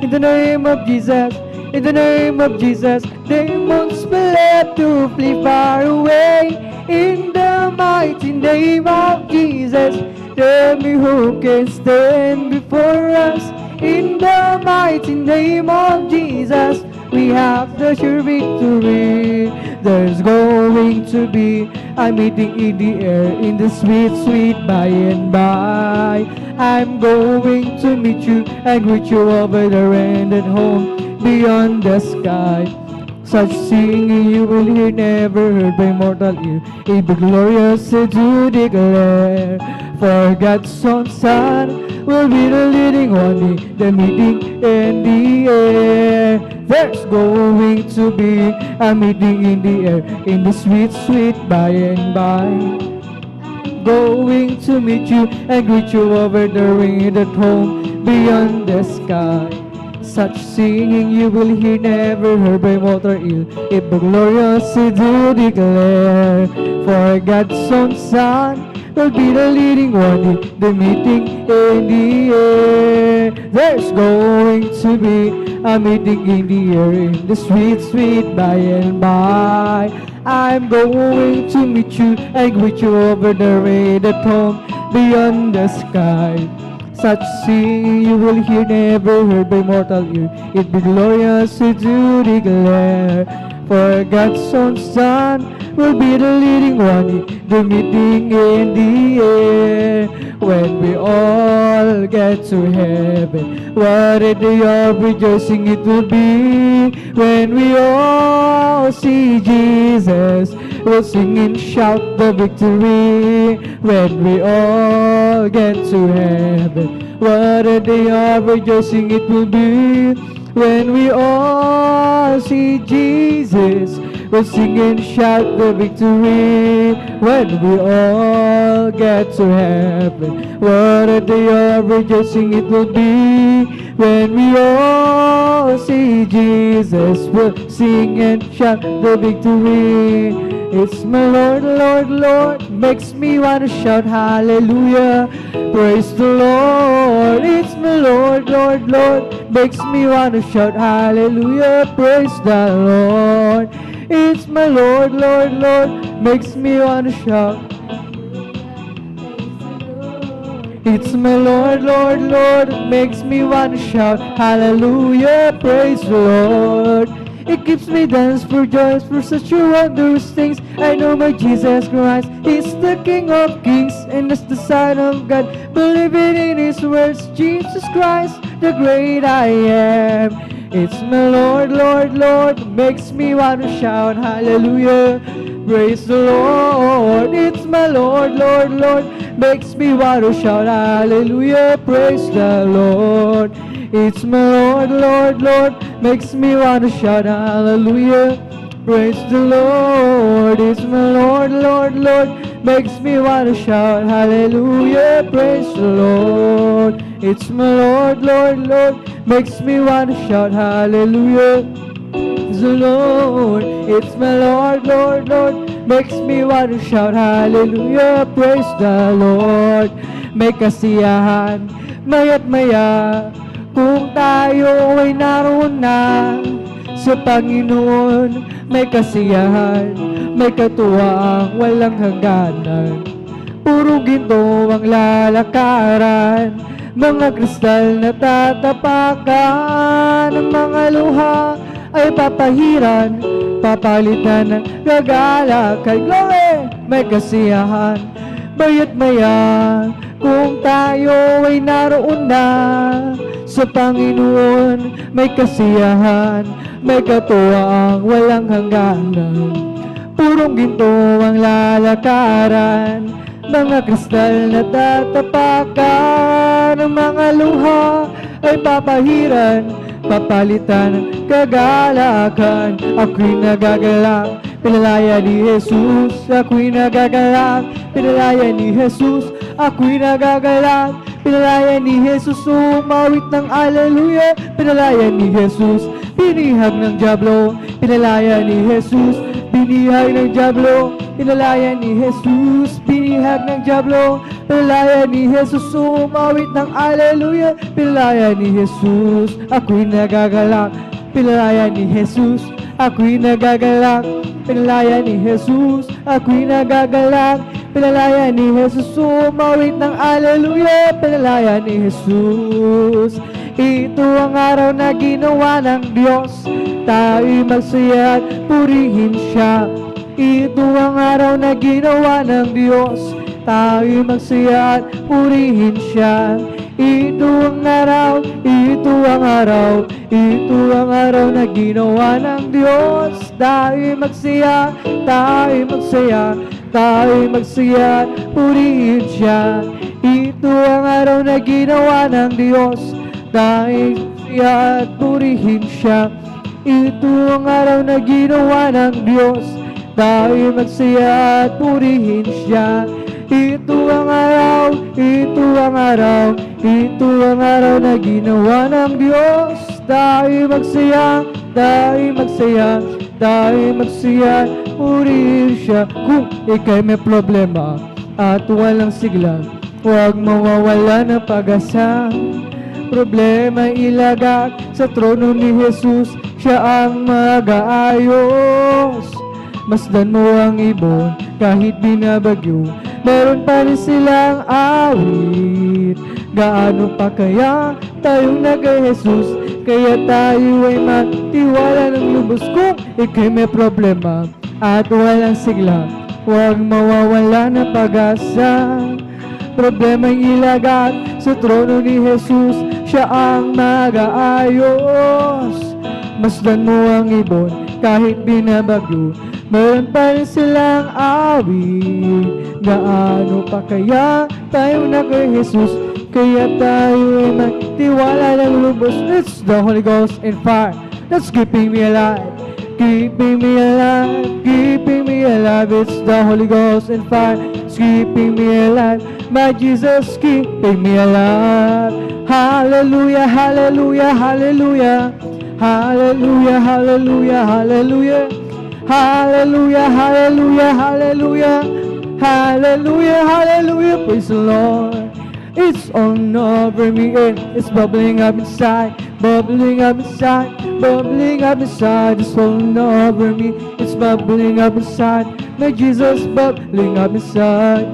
In the name of Jesus, in the name of Jesus, demons will have to flee far away. In the mighty name of Jesus, tell me who can stand before us. In the mighty name of Jesus, we have the sure victory. There's going to be a meeting in the air, in the sweet, sweet by and by. I'm going to meet you and greet you over there and at home beyond the sky. Such singing you will hear, never heard by mortal ear. It be glorious to declare. For God's own Son will be the leading one in the meeting in the air. There's going to be a meeting in the air, in the sweet, sweet by and by. Going to meet you and greet you over the ring at home beyond the sky. Such singing you will hear, never heard by mortal ear. It be glorious to declare. For God's own Son will be the leading one in the meeting in the air. There's going to be a meeting in the air, in the sweet, sweet by and by. I'm going to meet you and greet you over the red at home beyond the sky. Such singing you will hear, never heard by mortal ear. It be glorious to declare. For God's own Son will be the leading one in the meeting in the air. When we all get to heaven, what a day of rejoicing it will be. When we all see Jesus, we'll sing and shout the victory. When we all get to heaven, what a day of rejoicing it will be. When we all see Jesus, we'll sing and shout the victory. When we all get to heaven, what a day of rejoicing it will be. When we all see Jesus, we'll sing and shout the victory. It's my Lord, Lord, Lord, makes me want to shout hallelujah. Praise the Lord. It's my Lord, Lord, Lord, makes me want to shout hallelujah. Praise the Lord. It's my Lord, Lord, Lord, makes me want to shout. It's my Lord, Lord, Lord, makes me want to shout hallelujah. Praise the Lord. It keeps me dance for joy, for such a wondrous things. I know my Jesus Christ is the King of Kings, and is the Son of God, believing in His words. Jesus Christ, the great I am. It's my Lord, Lord, Lord, makes me want to shout hallelujah. Praise the Lord. It's my Lord, Lord, Lord, makes me want to shout hallelujah. Praise the Lord. It's my Lord, Lord, Lord, makes me want to shout hallelujah. Praise the Lord. It's my Lord, Lord, Lord, makes me want to shout hallelujah. Praise the Lord. It's my Lord, Lord, Lord, makes me want to shout hallelujah. Praise the Lord. It's my Lord, Lord, Lord, makes me want to shout hallelujah. Praise the Lord. May kasiyahan, maya't maya, kung tayo ay naroon na sa Panginoon. May kasiyahan, may katuwaang walang hangganan. Puro ginto ang lalakaran, mga kristal na tatapakan. Ang mga luha ay papahiran, papalitan ng gagalakan. Glory! May kasiyahan, maya't maya, kung tayo ay naroon na sa Panginoon. May kasiyahan, may katuwaang walang hangganan. Purong ginto ang lalakaran, mga kristal na tatapakan. Ang mga luha ay papahiran, papalitan ng kagalakan. Ako'y nagagalak, pinalaya ni Jesus. Ako'y nagagalak, pinalaya ni Jesus. Ako'y nagagalak, pinalaya ni Jesus. Umawit ng aleluya, pinalaya ni Jesus. Binihag ng diablo, pinalaya ni Jesus. Binihag ng diablo, pinalaya ni Jesus. Binihag ng diablo, pinalaya ni Jesus. Umawit ng aleluya, pinalaya ni Jesus. Ako'y nagagalak, pinalaya ni Jesus. Ako'y nagagalak, pinalaya ni Jesus. Ako'y nagagalak, pinalaya ni Jesus. Umawit ng aleluya, pinalaya ni Jesus. Ito ang araw na ginawa ng Diyos, tayo'y magsaya at purihin siya. Ito ang araw na ginawa ng Diyos, tayo'y magsaya at purihin siya. Ito ang araw, ito ang araw, ito ang araw na ginawa ng Diyos, tayo'y magsaya, tayo'y magsaya, tayo'y magsaya, purihin siya. Ito ang araw na ginawa ng Diyos, tayo'y magsaya at purihin siya. Ito ang araw na ginawa ng Diyos, tayo'y magsaya at purihin siya. Ito ang araw, ito ang araw, ito ang araw na ginawa ng Diyos, tayo'y magsaya, tayo'y magsaya, tayo'y magsaya, purihin siya. Kung ika'y may problema at walang sigla, huwag mawawala ng pag-asa. Problema ilagak sa trono ni Jesus, siya ang mag-aayos. Masdan mo ang ibon kahit binabagyo, meron pa rin silang awit. Gaano pa kaya tayong nag-Jesus, kaya tayo ay magtiwala ng lubos. Kung ika'y may problema at walang sigla, huwag mawawala ng pag-asa. Problema ilagak sa trono ni Jesus, siya ang mag-aayos. Masdan mo ang ibon kahit binabagyo, meron pa rin silang awit. Gaano pa kaya tayo na kay Jesus, kaya tayo ay magtiwala ng lubos. It's the Holy Ghost and fire that's keeping me alive, keeping me alive, keeping me alive. It's the Holy Ghost and fire that's keeping me alive. My Jesus keeping me alive. Hallelujah, hallelujah, hallelujah, hallelujah, hallelujah, hallelujah. Hallelujah, hallelujah, hallelujah, hallelujah, hallelujah, praise the Lord. It's on over me and it's bubbling up inside, bubbling up inside, bubbling up inside. It's on over me, it's bubbling up inside, my Jesus bubbling up inside.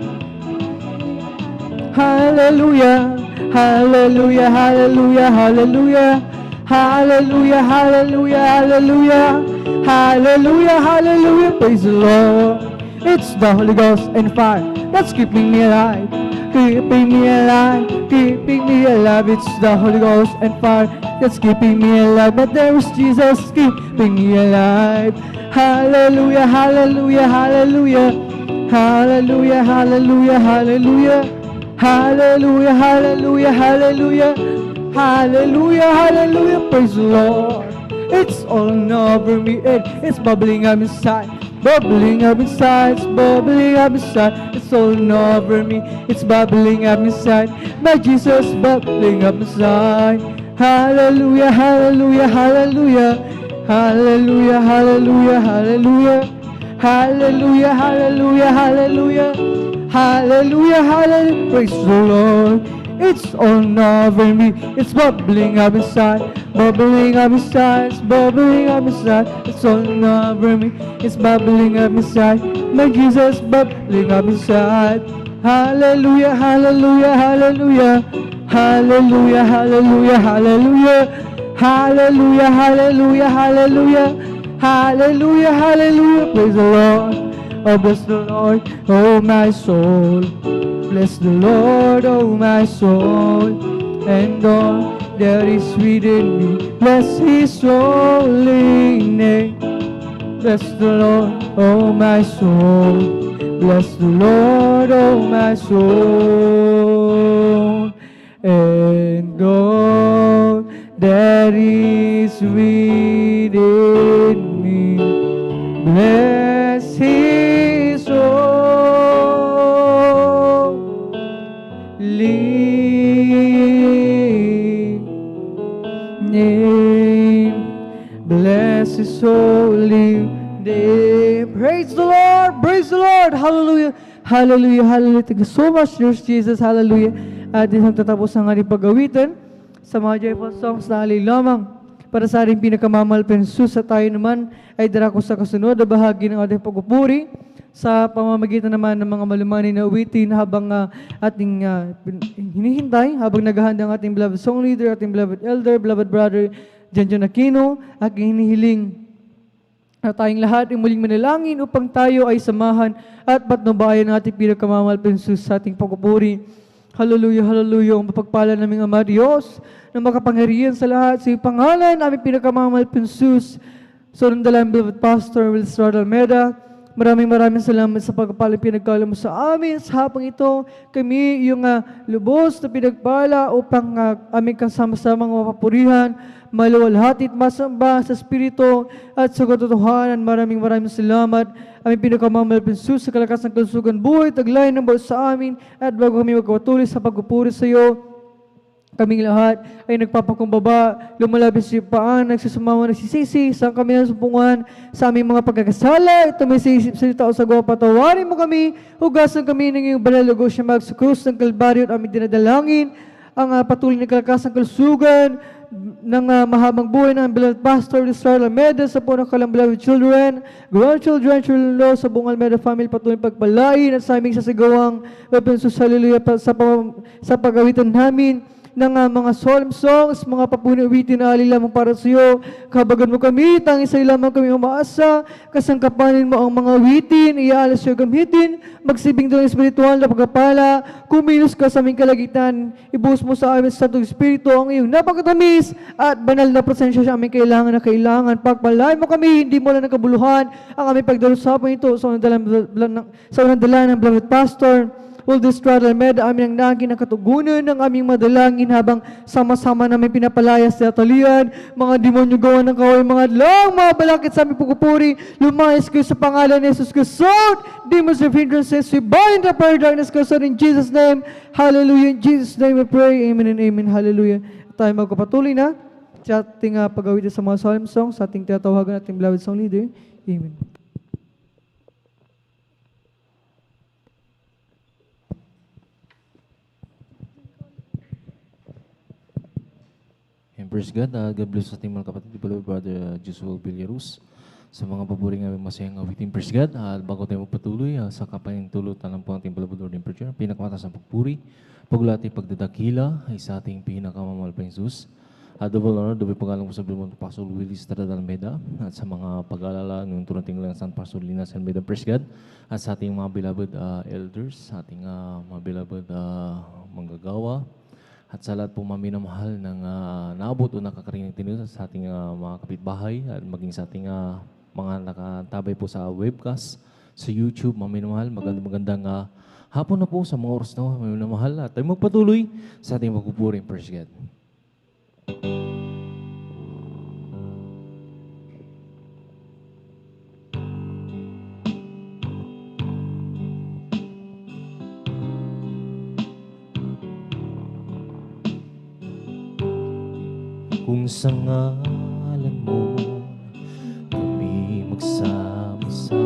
Hallelujah, hallelujah, hallelujah, hallelujah, hallelujah, hallelujah, hallelujah. Hallelujah, hallelujah, praise the Lord. It's the Holy Ghost and fire that's keeping me alive, keeping me alive, keeping me alive. It's the Holy Ghost and fire that's keeping me alive. But there is Jesus keeping me alive. Hallelujah, hallelujah, hallelujah, hallelujah, hallelujah, hallelujah, hallelujah, hallelujah, hallelujah, hallelujah, hallelujah, praise the Lord. It's all over me and it's bubbling up inside, bubbling up inside, it's bubbling up inside. It's all over me, it's bubbling up inside, my Jesus bubbling up inside. Hallelujah, hallelujah, hallelujah, hallelujah, hallelujah, hallelujah, hallelujah, hallelujah, hallelujah, hallelujah, hallelujah, praise the Lord. It's all over me, it's bubbling up inside, bubbling up inside, it's bubbling up inside. It's all over me, it's bubbling up inside, my Jesus bubbling up inside. Hallelujah, hallelujah, hallelujah, hallelujah, hallelujah, hallelujah, hallelujah, hallelujah, hallelujah, hallelujah, hallelujah, praise the Lord. Oh, bless the Lord, oh my soul. Bless the Lord, oh my soul, and all that is within me. Bless His holy name. Bless the Lord, oh my soul. Bless the Lord, oh my soul, and all that is within me. Bless His holy name. Bless His holy name. Praise the Lord, praise the Lord. Hallelujah, hallelujah, hallelujah. Thank you so much, Lord Jesus. Hallelujah. At isang tatapos ang ating pag-awitan sa mga joyful songs na alay lamang para sa ating pinakamamalpensus sa tayo naman ay darako sa kasunod na bahagi ng ating pagpupuri sa pamamagitan naman ng mga malumanay na awitin habang ating hinihintay, habang naghahanda ang ating beloved song leader, ating beloved elder, beloved brother Janjon Aquino, aking hinihiling na tayong lahat ay muling manalangin upang tayo ay samahan at patnubayan ng ating pinagkamamahal na Jesus sa ating pagpupuri. Hallelujah, hallelujah. Ang mapagpala naming Ama Diyos na makapangyarihan sa lahat sa iyong pangalan, aming pinagkamamahal na Jesus. So, nandala ang beloved Pastor Wilson Almeida. Maraming salamat sa pagpapala pinagkala mo sa amin. Sa hapang ito, kami yung lubos na pinagpala upang aming kasama-samang mapapurihan, maluwalhati at masamba sa Espiritu at sa katotohanan. Maraming salamat. Aming pinagkamamahal na Jesus sa kalakas ng kalusugan buhay, taglay ng bawat sa amin, at bago kami magpatuloy sa pagpupuri sa iyo, kaming lahat ay nagpapakumbaba, lumalabis yung paan, nagsusumama, nagsisisi, saan kami nasumpungan sa aming mga pagkakasala. Ito may siisip salita o sagwa, patawarin mo kami, hugasan kami ng iyong balalago siya magsukrus ng Kalbaryo at aming dinadalangin ang patuloy na kalakas ng kalusugan ng mahabang buhay ng beloved Pastor Israel Almeida sa punong kalang beloved children, grandchildren, children-in-law sa buong Almeida family, patuloy pagpalain at sa aming sasagawang weapon sus, hallelujah, sa pagawitan namin ng mga solemn songs, mga papuni-uwitin na alila mo para sa iyo. Kabagan mo kami, tanging sa iyo lamang kami umaasa, kasangkapanin mo ang mga awitin, iaalas siya gamitin, magsibing doon espiritual na pagkapala, kumilos ka sa aming kalagitan, ibuhos mo sa amin sa Santong Espiritu ang iyong napakatamis at banal na presensya sa aming kailangan. Pagpalain mo kami, hindi mo lang nakabuluhan ang aming pagdarusapang ito sa unang dala ng beloved Pastor Wildes Almeida, amin ang naging nakatugunan ng aming madalangin habang sama-sama namin pinapalaya sa atalian, mga demonyo gawa ng kaway, mga lang, mga balakit sa aming pagpupuri, lumayas kayo sa pangalan ni Jesus Cristo, demons of hindrances, we bind the power of darkness, Cristo, in Jesus' name, hallelujah, in Jesus' name we pray, amen and amen, hallelujah. Tayo magpapatuloy na sa ating pag-awit sa mga solemn songs, sa ating tinatawagan ating beloved song leader, amen. And praise God, God bless sa ating mga kapatid, beloved brother Joshua Villarus, sa mga paboring aming masayang awitin. Praise God, bago tayo magpatuloy, sa kapahintulot na lang po ang ating beloved Lord and Preacher, pinakamatas ng pagpuri, pagulati, pagdadakila, ay sa ating pinakamamahal pa Jesus. Double honor, double pagalang po sa beloved Pastor Willis Almeida, at sa mga pag-alala ng tunating lang San Pastor Linas Almeida. Praise God, at sa ating mga beloved elders, sa ating mga beloved manggagawa, at sa lahat po maminamahal ng naabot o nakakarinig tinunod sa ating mga kapitbahay at maging sa ating mga nakatabay po sa webcast, sa YouTube, maminamahal, magandang hapon na po sa mga oras na maminamahal at tayo magpatuloy sa ating magpupuri. Praise God. Kung sa ngalan mo kami magsama-sama,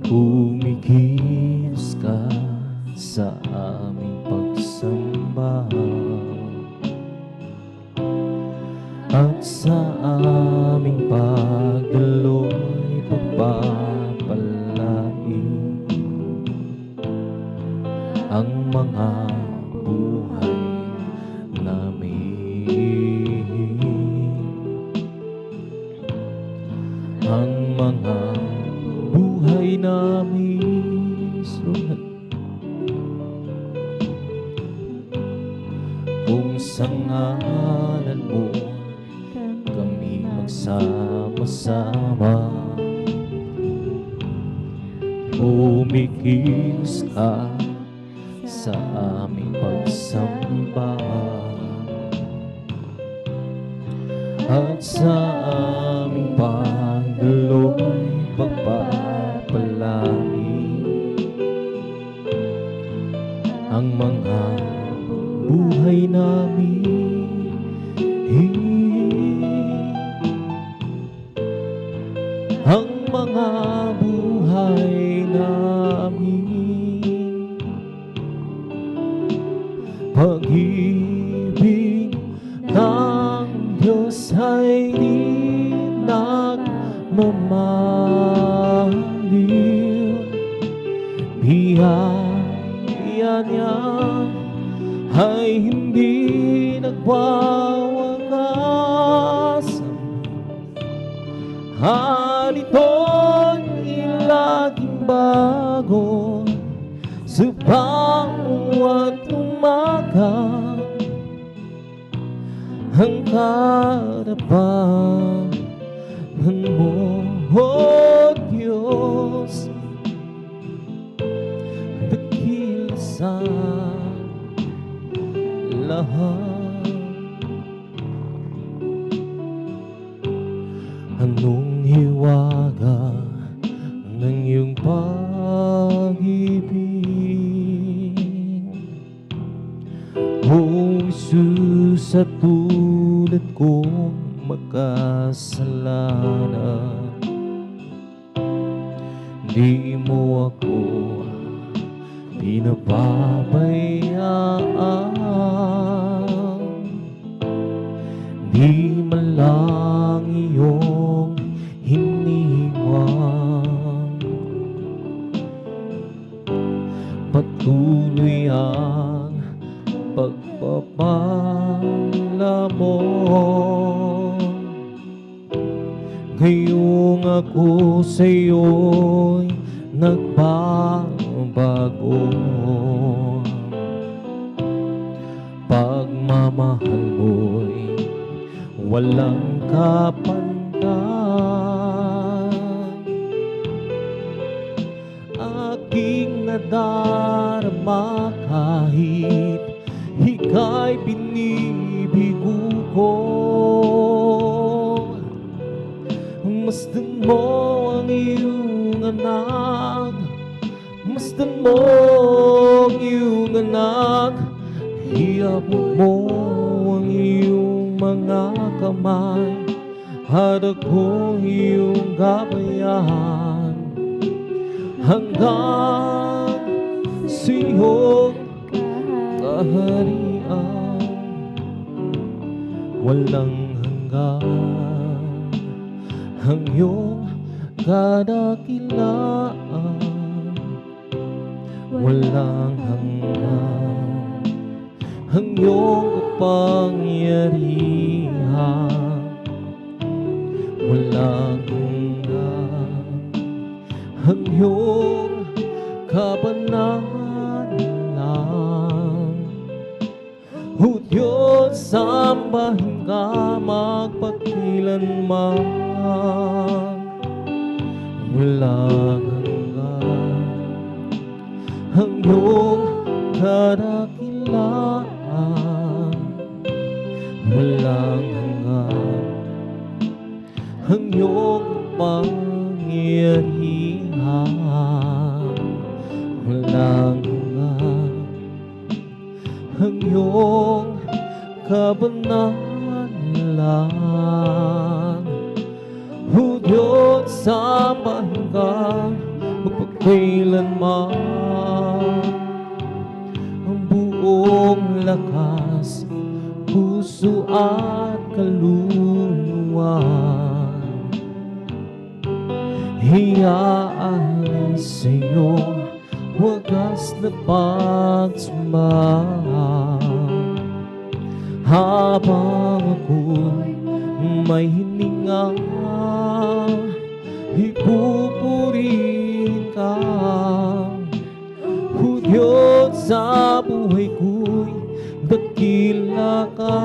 kumikilos ka sa aming pagsamba, at sa aming pagdaloy pagpapalain ang mga buhay ang mga buhay namin sunod. Kung sa ngalan mo kami magsama-sama, umikilos ka sa aming pagsamba, at sa aming pagdaloy pagpapalain ang mga buhay namin. Ang mga buhay namin, pag-ibig ng Diyos ay di nagbabago, mamahalin. Biyaya niya ay hindi nagwawakas. Halito'y laging bago sa bawat umaga. Ang karapangan mo, O Diyos, dakila sa lahat. Anong hiwaga ng iyong pag-ibig, O Jesus, sa tulad kong makasalanan. Di mo ako pinababayaan, di man lang iyong hinihiwang. Patuloy ang pagpapala mo, ngayong ako sa'yo'y nagbabago. Pagmamahal mo'y walang kapantay. Aking nadarama kahit ika'y binibigo ko. Masdan mo ang iyong anak, masdan mo ang iyong anak. Iabot mo ang iyong mga kamay at akong iyong gabayan hanggang sa iyong kaharian. Walang hanggan ang iyong kadakilaan, walang hanggan ang iyong kapangyarihan, walang hanggan ang iyong kabanalan. O Diyos, sambahin ka magpakailanman, walang hanggan ang iyong kadakilaan, walang hanggan ang iyong pangyarihan, walang hanggan ang iyong kabanalan. O Diyos, sambahin ka magpakailanman, ang buong lakas, puso at kaluluwa. Iyaalay sa iyong wagas na pagsumahal, habang ako'y may hininga, ipupurihin ka. O Diyos, sa buhay ko'y dakila ka.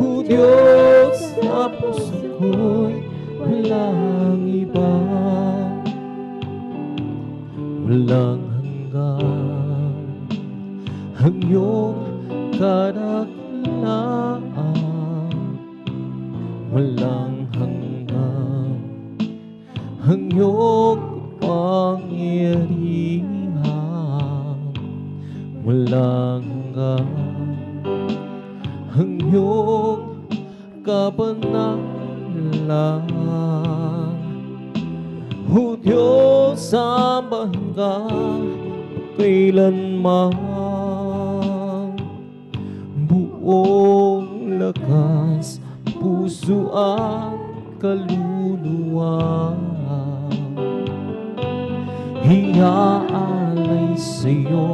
O Diyos, sa puso ko'y walang iba, walang hanggan ang iyong kadakilaan, walang hanggan ang iyong kapangyarihan, walang hanggan ang iyong kabanalan. O Diyos, sambahin ka kailanman, buong lakas, puso kaluluwa. Iaalay sa'yo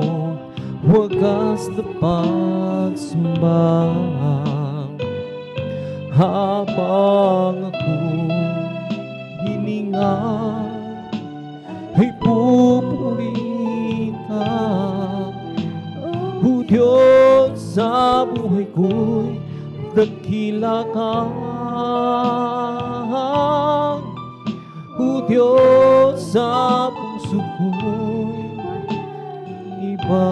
wagas na pagsamba, habang ako hininga ay pupuri ka. O Diyos, sa buhay ko'y dakila ka. O Diyos, sa puso ko'y iba.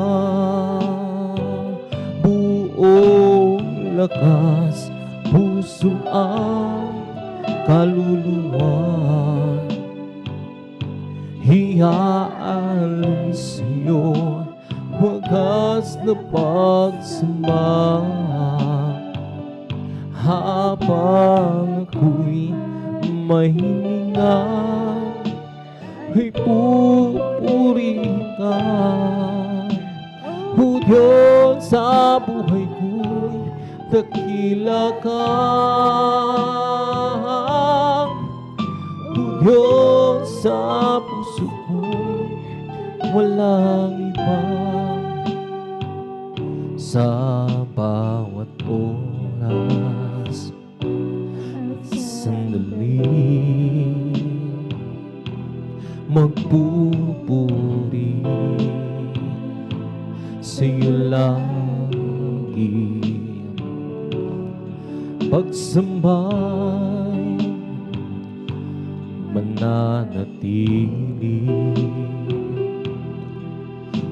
Buong lakas, puso ang kaluluwa. Iaalay sa'yo wagas na pagsamba, habang ako'y may hininga ay pupuri ka. O Diyos, sa buhay ko'y dakila ka. O Diyos, sa puso ko'y walang iba. Sa bawat oras at sandali, magpupuri sa'yo lagi. Pagsambay mananatili,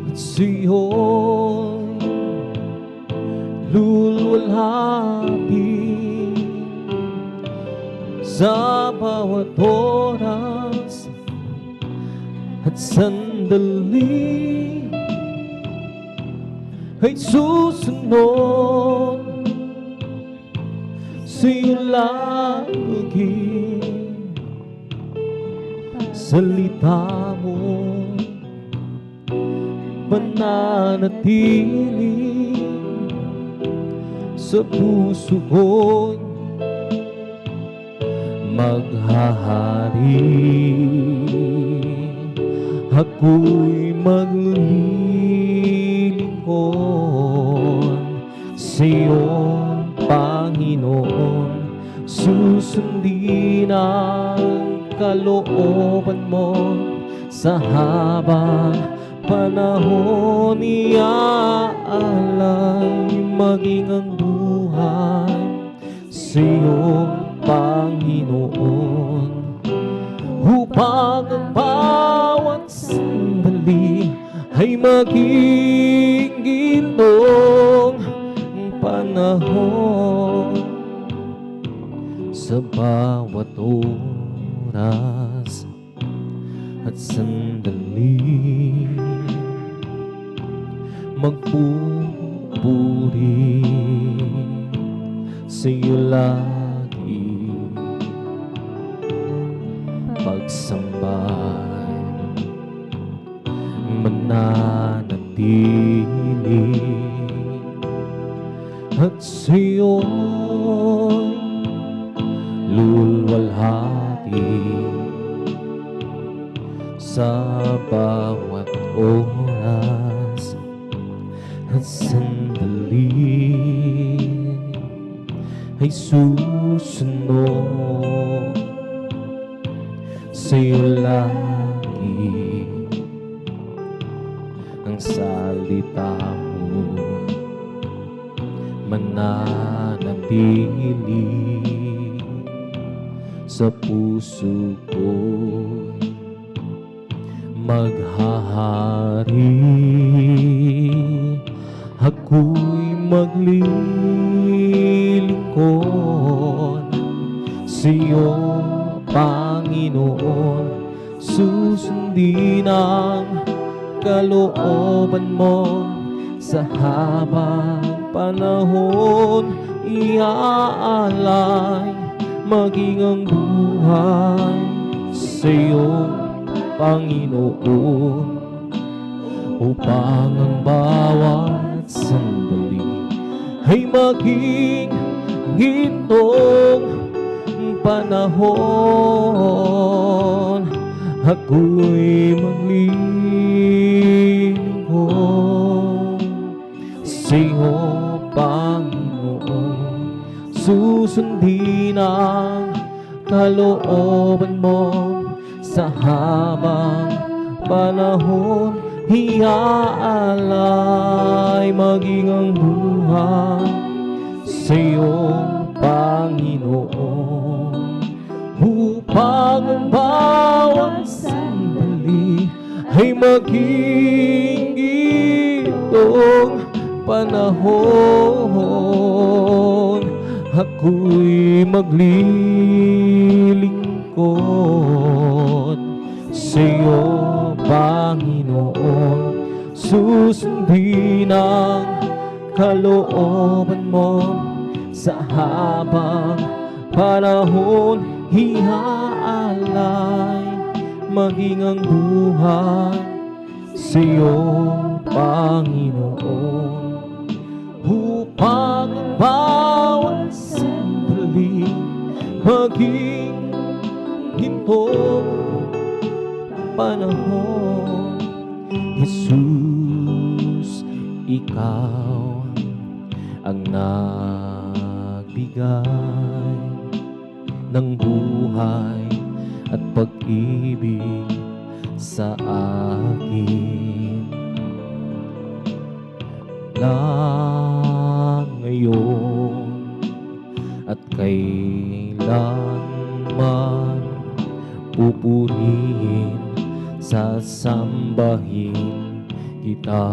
at sa'yo'y luluwalhati sa bawat oras at sandali. Ay susunod sa'yo lagi. Salita mo mananatili sa puso ko'y maghahari. Ako'y maglilingkod sa'yo, Panginoon. Susundin ang kalooban mo sa habang panahon. Iaalay maging ang buhay sa'yo, Panginoon, upang ang bawat sandali ay maging ginong panahon. Sa bawat oras at sandali, magpupuri sa'yo lagi. Pagsambay mananatili, at sa'yo'y luluwalhati sa bawat oras at sandali. Ay susunod sa'yo lagi. Ang salita mo mananatili sa puso ko, maghahari. Ako'y maglilingkod sa'yo, Panginoon. Susundin ang kalooban mo sa habang panahon. Iaalay maging ang buhay sa'yo, Panginoon, upang ang bawat sandali ay maging gintong panahon ako'y maglilingkod sa'yo, Panginoon. Susundin ang kalooban mo sa habang panahon. Iaalay maging ang buhay sa'yo, Panginoon, upang ang bawat sandali ay maging itong panahon. Ako'y maglilingkod sa'yo, Panginoon. Susundin ang kalooban mo sa habang panahon. Iaalay maging ang buhay sa'yo, Panginoon, upang ang bawat sandali maging gintong panahon. Jesus, ikaw ang nagbigay ng buhay at pag-ibig sa akin. Lang ngayon at kailanman pupurihin, sasambahin kita.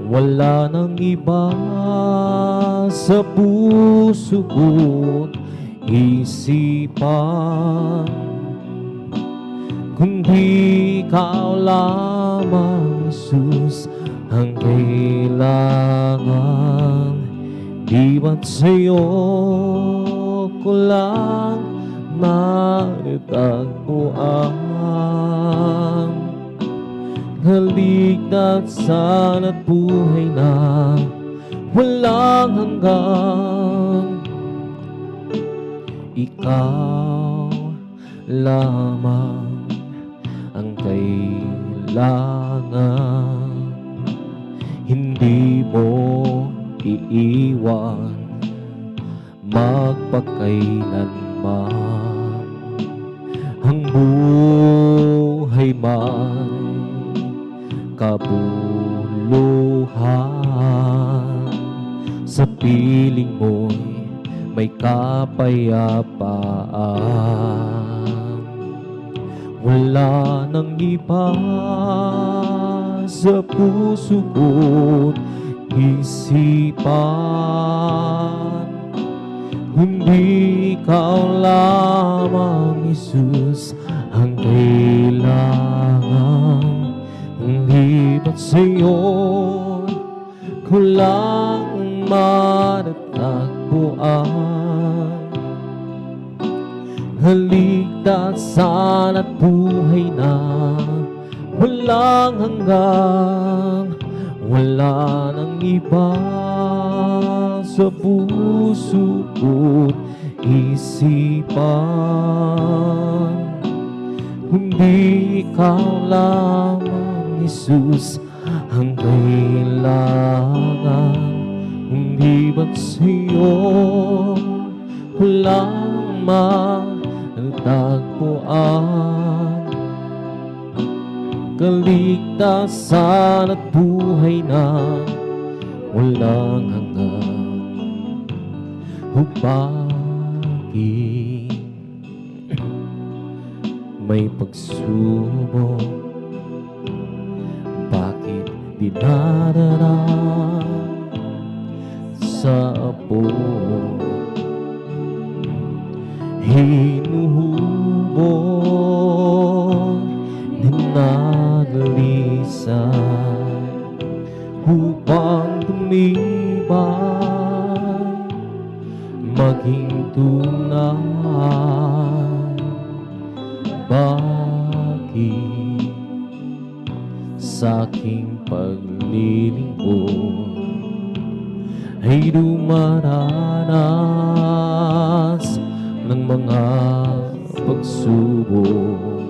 Wala nang iba sa puso ko't isipan, kundi ikaw lamang, Jesus, ang kailangan. Di ba't sa'yo ko lang matatagpuan kaligtasan at buhay na walang hanggan. Ikaw lamang ang kailangan. Hindi mo iiwan magpakailanman. Ang buhay may kabuluhan, sa piling mo'y may kapayapaan. Wala nang iba sa puso ko't isipan, kundi ikaw lamang, Jesus, ang kailangan. Hindi ba't sa'yo ko lang matatagpuan kaligtasan at buhay na walang hanggan. Wala nang iba sa puso ko't isipan, kundi ikaw lamang, Jesus, ang kailangan. Hindi ba't sa'yo ko lang matatagpuan kaligtasan at buhay na walang hanggan. O bakit may pagsubok? Bakit dinadala sa apo? Hinuhubog dinadalisay upang tumibay, maging tunay. Bakit sa aking paglilingkod ay dumaranas mga pagsubok.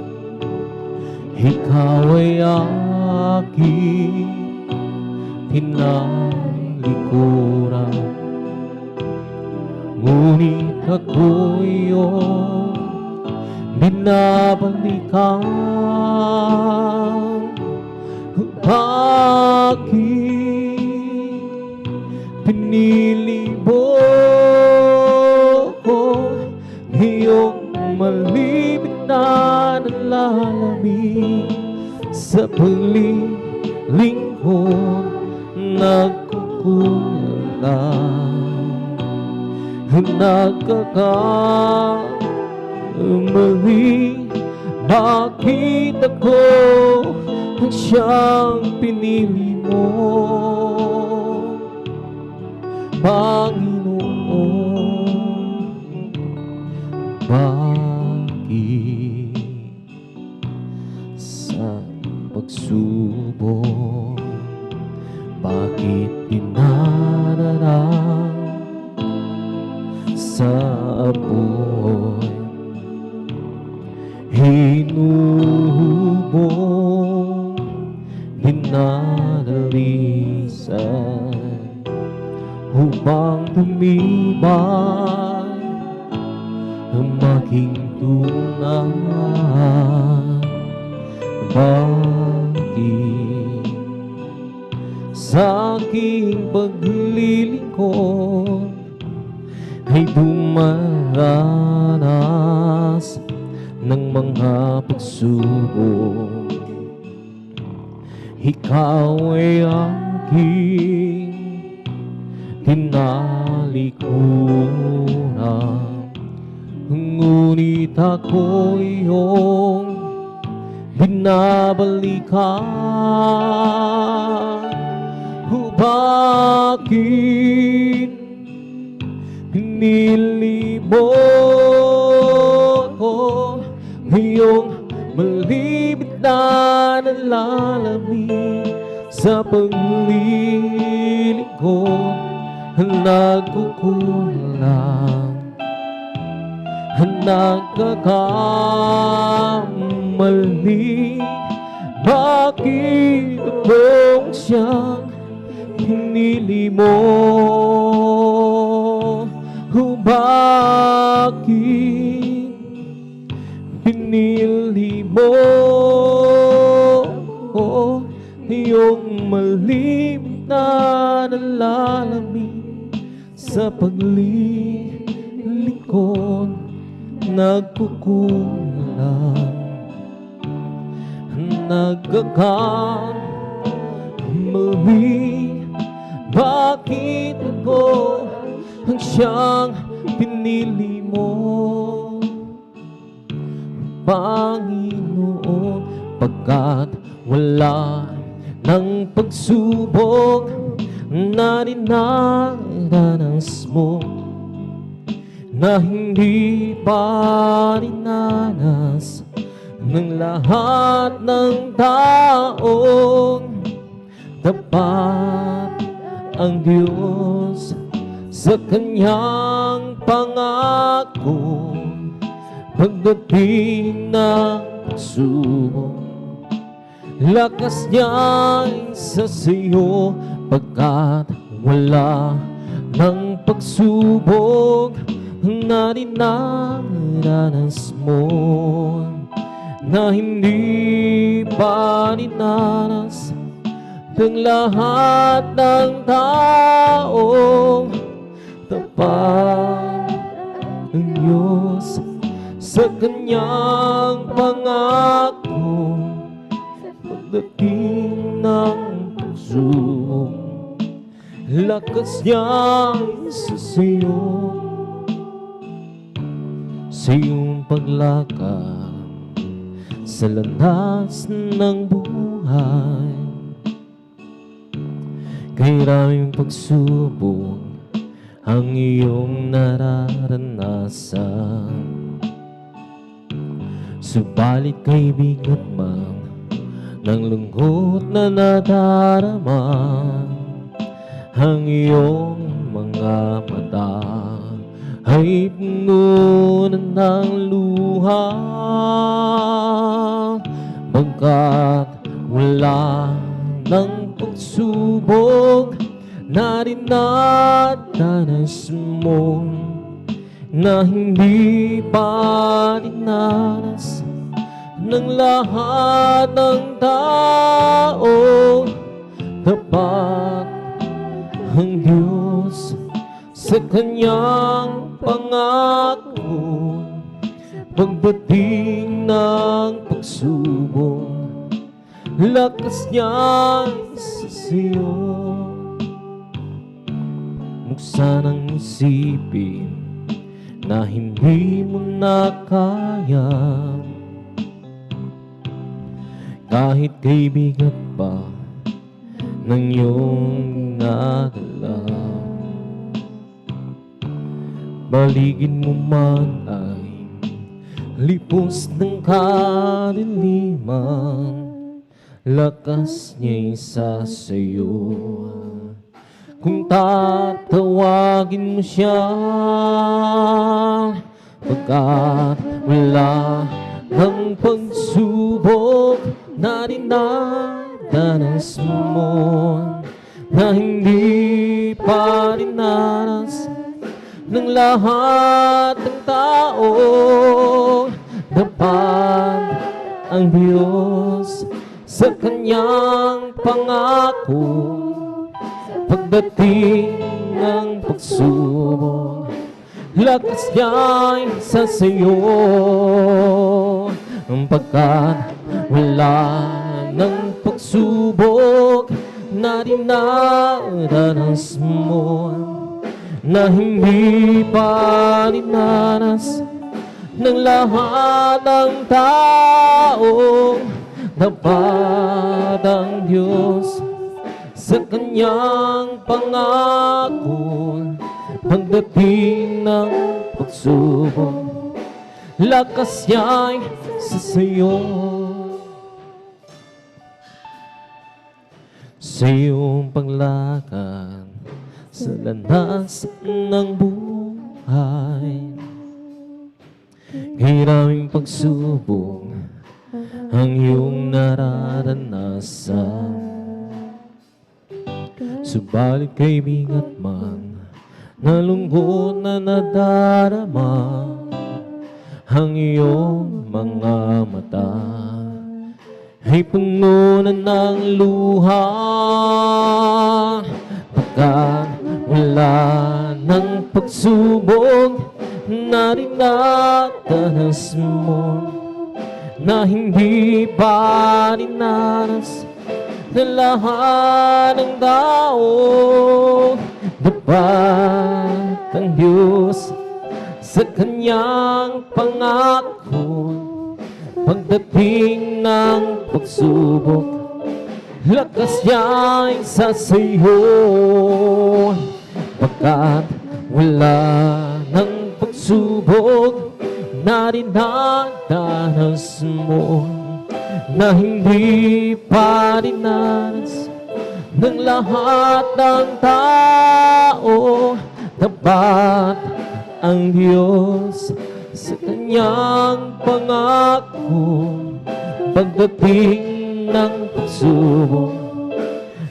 Ikaw ay aking tinalikuran, ngunit ako iyong binabalikan. Bakit pinili mo iyong malimit na nalalamig sa pagliling ko? Nagkukulang, nagkakamali. Bakit ako ang siyang pinili mo, Panginoon? Bakit sa pagsubok, bakit dinararang sa apoy, hinubog, dinadalisan upang tumibay ang aking tunay? Bakit sa aking paglilingkod ay dumaranas ng mga pagsubok? Ikaw ay aking tinalikuran, ngunit ako iyong binabalikan. Bakit pinili mo iyong malimit na nalalamig sa pagliling ko? Nagkukulang, nagkakamali. Bakit akong siyang pinili mo? Bakit pinili mo iyong malimit na nalalamig sa pagliling ko? Nagkukulang, nagkakamali. Bakit ako ang siyang pinili mo, Panginoon? Pagkat wala ng pagsubok na dinaranas mo, na hindi pa dinanas ng lahat ng taong tapat ang Diyos sa kanyang pangako. Pagdating ng pagsubok, lakas niya sa sa'yo. Pagkat wala ng pagsubok na dinaranas mo, na hindi pa dinanas ng lahat ng taong tapat ang Diyos sa kanyang pangako. Pagdating ng pagsubok, lakas niya sa sa'yo. Sa iyong paglakad sa landas ng buhay, kay maraming pagsubok ang iyong nararanasan. Subalit kay bigat man ng lungkot na nadarama, ang iyong mga mata ay puno na ng luha, bagkat wala ng pagsubok na dinadanas mo, na hindi pa dinanas ng lahat ng tao. Tapat ang Diyos sa kanyang pangako, pagdating ng pagsubok, lakas niya sa Siyon. Buksan ang isipin na hindi mo na kaya, kahit kay bigat pa ng iyong nadala. Baligid mo man ay lipos ng kadiliman, lakas niya'y sasayo. Kung tatawagin mo siya, pagkat wala ng pagsubok na dinadanas mo, na hindi pa dinanas ng lahat ng tao. Dapat ang Diyos sa kanyang pangako, pagdating ng pagsubok, lakas niya'y sasayo. Pagkat wala ng pagsubok na dinadanas mo, na hindi pa dinanas ng lahat ng tao. Dapat ang Diyos sa kanyang pangako, pagdating ng pagsubok, lakas niya'y sasayo. Sa iyong paglakad sa landas ng buhay, hiraming pagsubok ang iyong nararanasan. Subalit kay bigat man na lungkot na nadarama, ang iyong mga mata ay puno na ng luha, pagkat wala ng pagsubok na dinadanas mo, na hindi pa dinanas ng lahat ng tao. Dapat ang Diyos sa kanyang pangako, pagdating ng pagsubok, lakas niya'y sasayo. Pagkat wala ng pagsubok na dinadanas mo, na hindi pa dinanas ng lahat ng tao. Dapat ang Diyos sa kanyang pangako, pagdating ng pagsubok,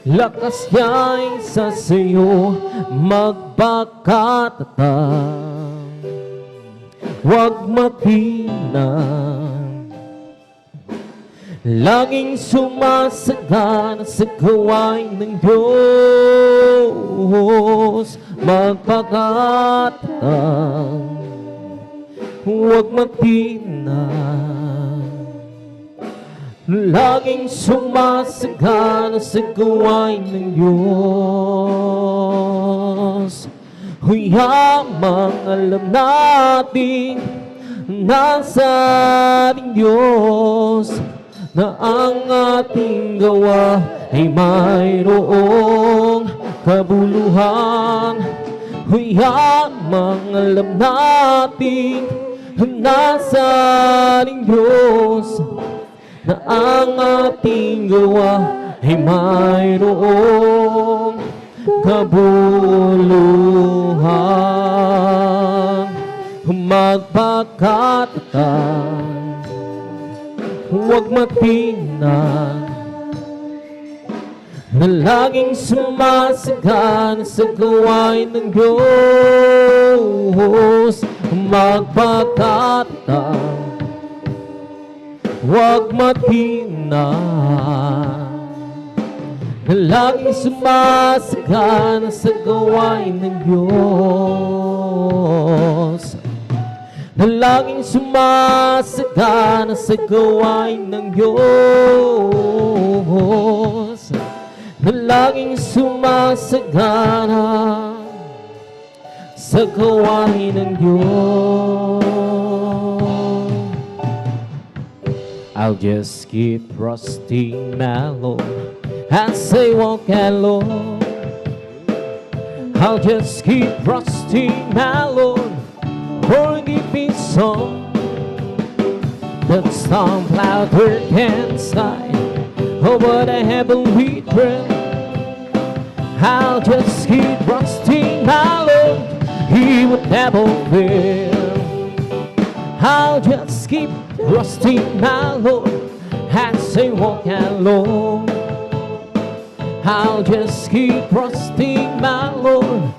lakas niya'y sasayo. Magpakatatag, huwag matinag, laging sumasagana sa gawain ng Diyos. Magpakatatag, huwag matinag, laging sumasagana sa gawain ng Diyos. Huyamang alam natin nasa ating Diyos, na ang ating gawa ay mayroong kabuluhan. Huyamang alam natin nasa ating Diyos, na ang ating gawa ay mayroong kabuluhan. magpakatatag, huwag matingnan, na laging sumasagan sa gawain ng Diyos. Magpakatatag, huwag matingnan, na laging sumasagan sa gawain ng Diyos. Na laging sumasagana sa gawain ng Diyos. Na laging sumasagana sa gawain ng Diyos. I'll just keep trusting my Lord as I walk alone. I'll just keep trusting my Lord, forgive me some. The storm cloud can't slide over the heavenly realm. I'll just keep trusting my Lord, He would never fail. I'll just keep trusting my Lord as I walk alone. I'll just keep trusting my Lord,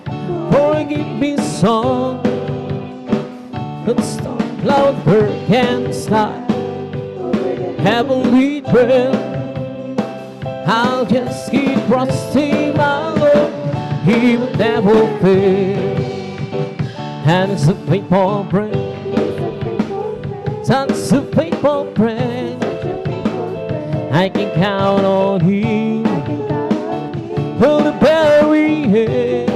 forgive me some. The storm cloud can't slide heavenly realm. I'll just keep trusting my Lord, He will never fail. And it's a faithful friend, such a faithful friend. I can count on Him till the very end.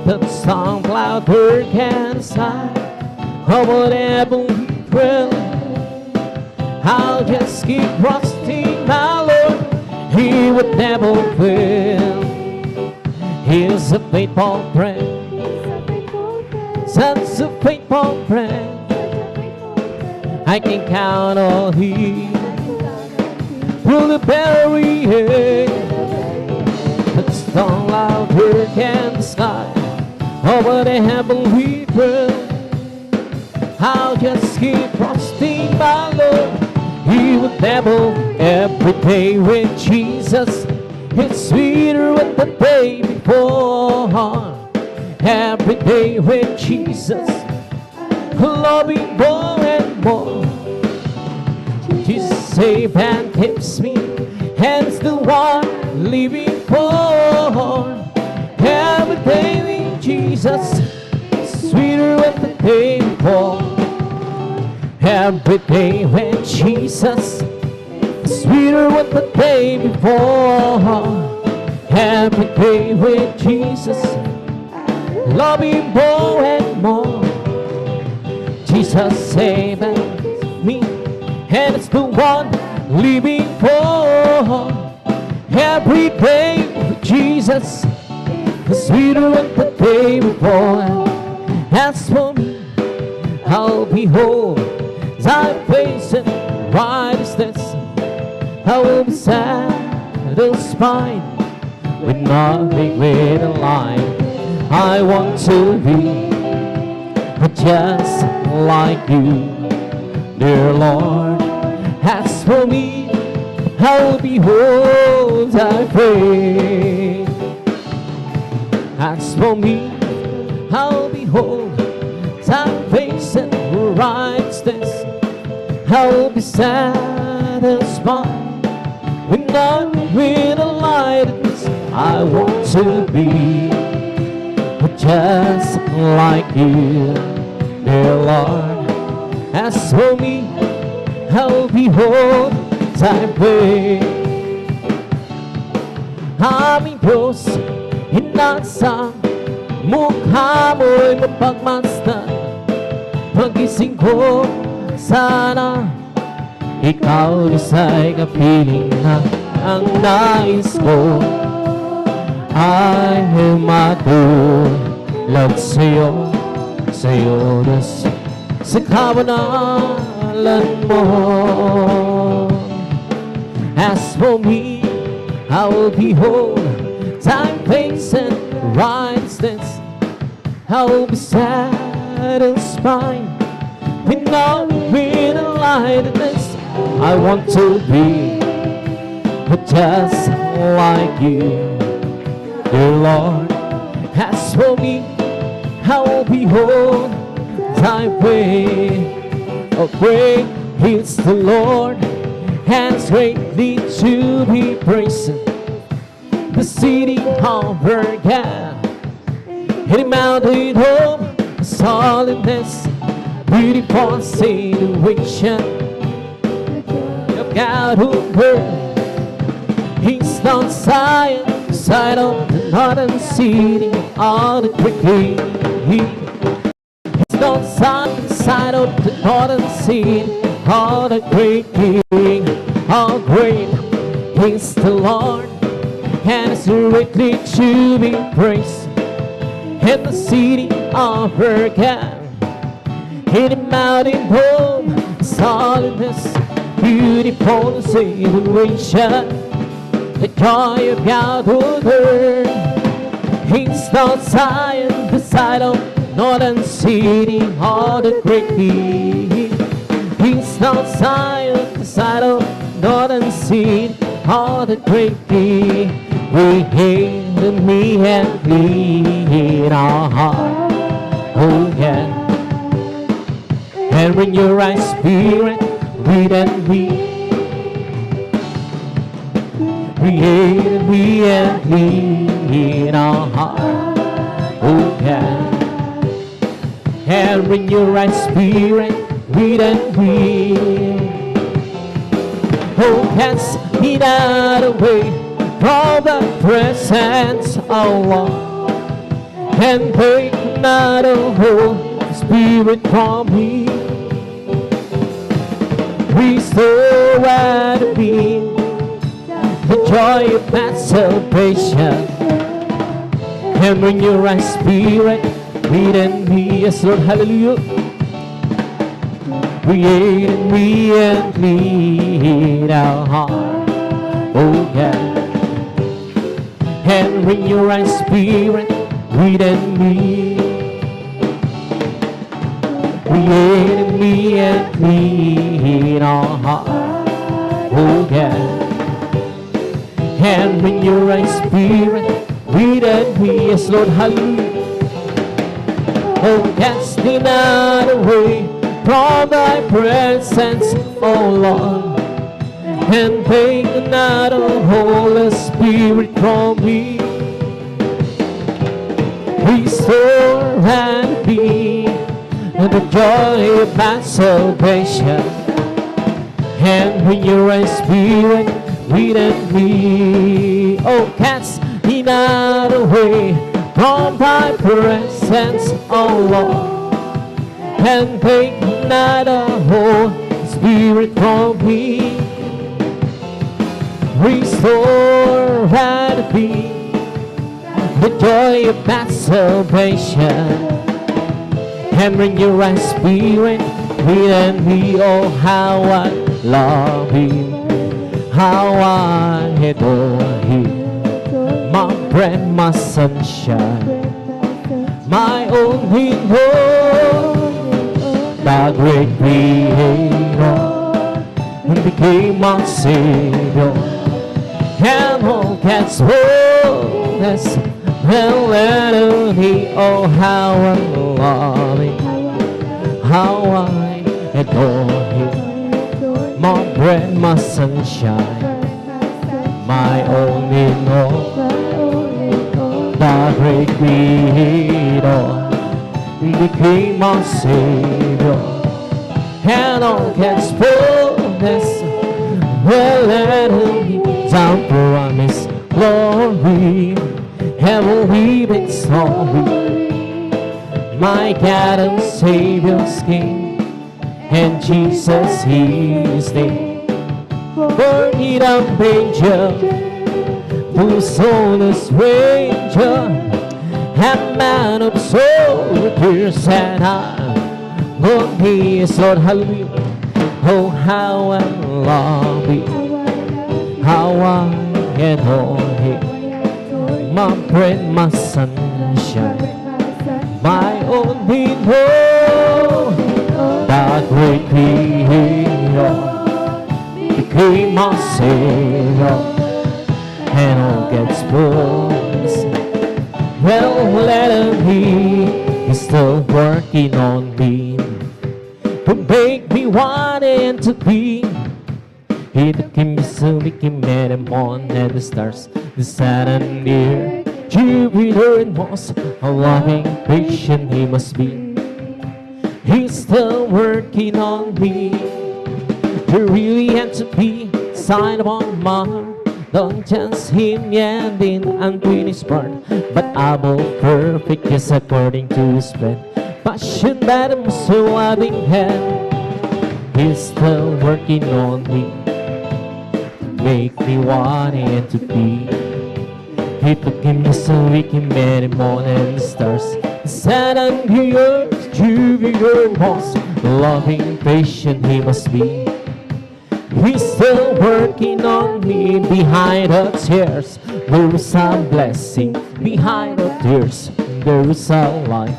The storm cloud can't slide over the heavenly realm. I'll just keep trusting my Lord, He would never fail. He is a faithful friend, such a faithful friend. I can count on Him through the very end. The storm louder can slide over the heavenly realm. I'll just keep trusting my Lord, He would never. Every day with Jesus, it's sweeter than the day before. Every day with Jesus, loving more and more. Jesus saves and keeps me, and it's the one living for. Every day with Jesus, sweeter than the day before. Every day with Jesus, sweeter than the day before. Every day with Jesus, love Him more and more. Jesus saved me, and it's the one living for. Every day with Jesus, sweeter than the day before. As for me, I'll be whole, thy face and righteousness. I will be satisfied with nothing greater life. I want to be just like you, dear Lord. As for me, I will behold thy face. As for me, I'll behold thy face and righteousness. I will be satisfied with nothing greater lightness. I want to be just like you, dear Lord. As for me, I'll behold thy face. Aming Diyos, inasa mukha mo'y mapagmasdan. Pagising ko, sana ikaw isa'y kapiling na. Ang nais ko ay matulad sa'yo, sa'yo Diyos, sa kabanalan mo. As for me, I will behold thy face and righteousness. I will be satisfied And now with the lightness, I want to be just like you. Dear Lord, as for me, I will behold thy way. Oh, great is the Lord, and greatly to be praised. The city of our God, and the mountain home, solidness, beautiful situation of God who heard. He's on Zion, side of the northern city, all the great king. He's on Zion, side of the northern city, all the great king. All great is the Lord, and is greatly to be praised. In the city of our God, in the mountain home, solidness, beautiful situation. The joy of God would earn. He's on Zion, the side of northern city, all the great king. He's on Zion, the side of northern city, all the great king. We hail me and lead our heart. Oh yeah. And when your right spirit, read and read. Create me and lead our heart. Oh yeah. And bring your right spirit, read and read. Oh, cast me not away from the presence of Allah, and take not a Holy Spirit from me. Restore and be the joy of that salvation, and bring your right spirit, lead and me. Yes, Lord, hallelujah. Create in me and lead our heart. Oh yeah. And bring your right spirit, lead and me. Create in me and lead our heart. Oh yeah. And bring your right spirit, lead and me. Yes, Lord, hallelujah. Oh, cast me not away from thy presence, oh Lord, and take not a Holy Spirit from me. Restore and be the joy of my salvation, and bring your right spirit, lead and me. Oh, cast me not away from thy presence, oh Lord, and take not a Holy Spirit from me. Restore and be the joy of my salvation, and bring your right spirit, lead and me. Oh, how I love him, how I adore him, my friend, my sunshine, my only hope. The great Creator, who became my Savior, and all God's fullness and melody. Oh, how I love Him, how I adore Him, my bread, my sunshine, my only hope. The great Creator became my Savior, and all God's fullness will let Him down promise glory, heavenly victory. My God and Savior's King, and Jesus His name. Born in a manger, whose soul is stranger, a man of soul, tears and I, Lord, He is Lord, hallelujah. Oh, how I love Him, how I adore Him, my friend, my sunshine, my only hope. The He must save all and all gets bones. Well, let him be. He's still working on me to make me want it to be. He that can be so we can met him on and the stars, the sun and the earth, Jupiter and Mars. How loving, patient he must be. He's still working on me. There really had to be sign upon my heart. Don't chance him yet in unfinished part, but able perfect is according to his plan. Passion that I'm so loving hand. He's still working on me, make me want it to be. He took him so we can meet him on and the stars, the sun and the earth, Jupiter and Mars. Loving, patient he must be. He's still working on me. Behind the tears there is a blessing. Behind the tears there is a life.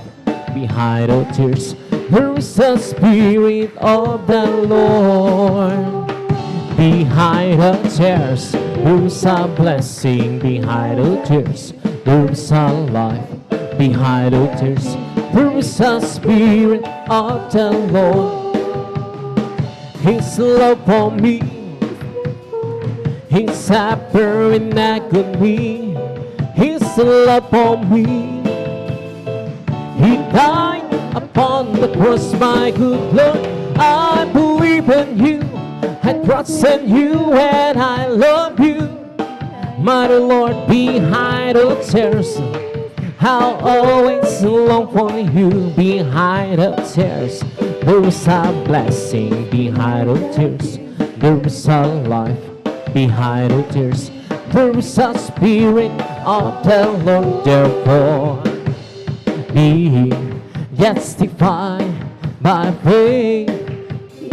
Behind the tears there is a spirit of the Lord. Behind the tears there is a blessing. Behind the tears there is a life. Behind the tears there is a spirit of the Lord. His love for me, His suffering agony, His love for me. He died upon the cross, my good Lord. I believe in you, I trust in you, and I love you, my Lord. Behind the tears, I'll always long for you. Behind the tears there is a blessing. Behind the tears there is a life. Behind the tears there is a spirit of the Lord. Therefore be justified by faith.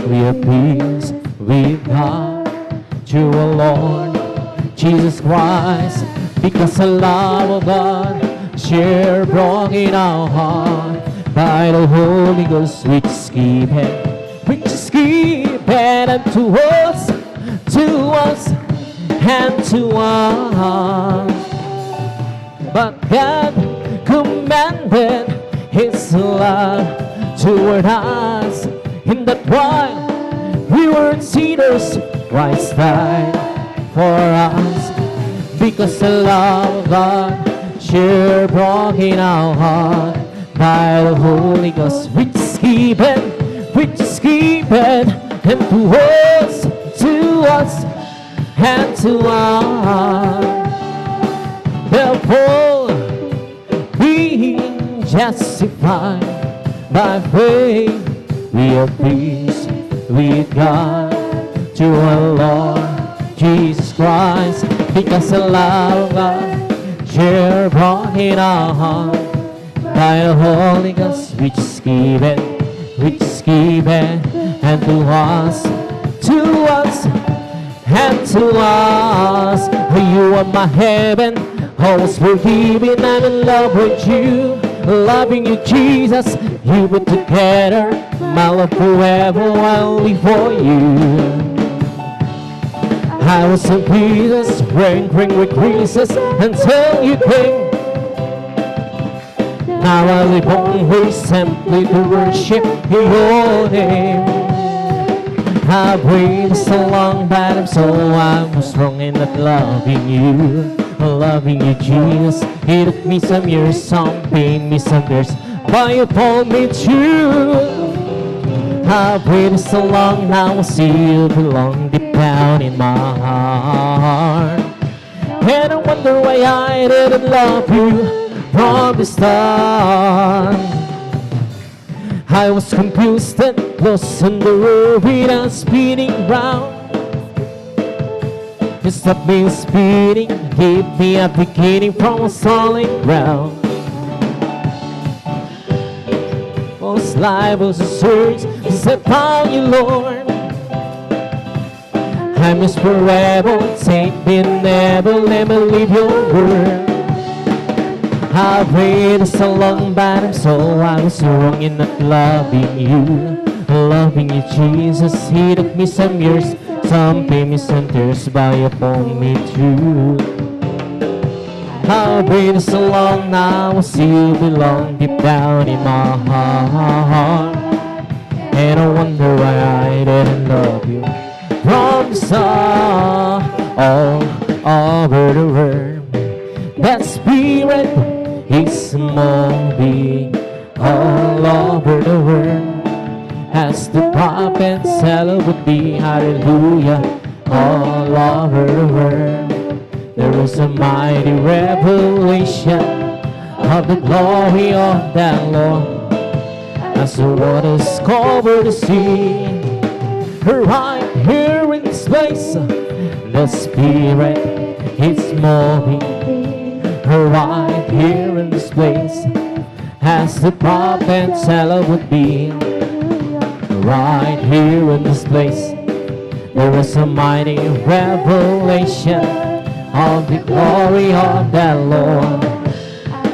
We have peace with God through our Lord Jesus Christ. Because the love of God share abroad in our heart by the Holy Ghost, which is given unto us, and to us. But God commanded His love toward us, in that while we were sinners, Christ died for us. Because the love of God share abroad in our heart by the Holy Ghost, which is given unto us, and to us. Therefore, being justified by faith, we have peace with God through our Lord Jesus Christ. Because the love of God share abroad in our heart by the Holy Ghost, which is given and to us, and to us. You are my heaven, I was forgiven, I'm in love with you, loving you, Jesus. You put together my love forever, I'll live for you. I was in pieces, rankling with creases until you came. Now I live only simply to worship your name. I've waited so long, but I'm so I was wrong in not loving you, Jesus. It took me some years, some pain, me some tears, but you pulled me through. I've waited so long, now I see you belong deep down in my heart. And I wonder why I didn't love you from the start. I was confused and lost in the road without spinning round. You stopped me speeding, gave me a beginning from a solid ground. Most life was a search, except found you, Lord. I miss forever, take me never, let me leave your word. I've waited so long, but I'm so I was wrong in not loving you, Jesus. It took me some years, some pains and tears by upon me too. I've been so long now, I still belong deep down in my heart. And I wonder why I didn't love you from the start. All over the world, that spirit is moving all over the world. As the prophets celebrate, hallelujah, all over the world. There is a mighty revelation of the glory of that Lord. As the waters cover the sea, right here in this place, the Spirit is moving. Right here in this place, as the prophets celebrate. Right here in this place, there is a mighty revelation of the glory of the Lord.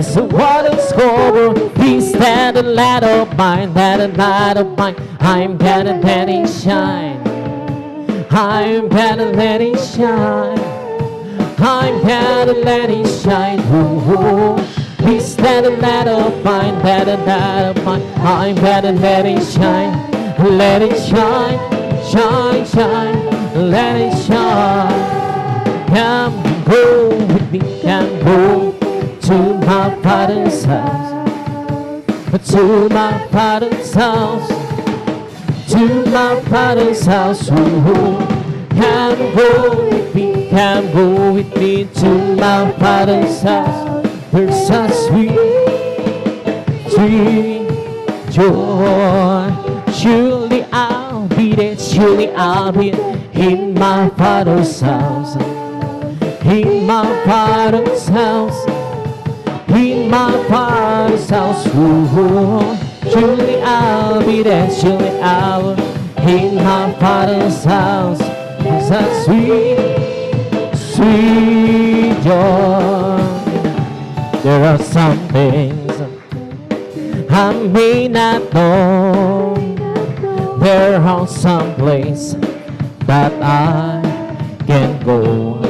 So what is cover? Please that a light of mine, that a light of mine. I'm gonna let it shine. I'm gonna let it shine. I'm gonna let it shine. Ooh, please that a light of mine, that a light of mine. I'm gonna let it shine. Let it shine, shine, shine. Let it shine. Come go with me, come go to my Father's house, to my Father's house, to my Father's house. Ooh, come go with me, come go with me to my Father's house. There's a sweet, sweet joy. Surely I'll be there, surely I'll be in my Father's house. In my Father's house, in my Father's house. Ooh, surely I'll be there, surely I'll in my Father's house. It's a sweet, sweet joy. There are some things I may not know. There are some places that I can go,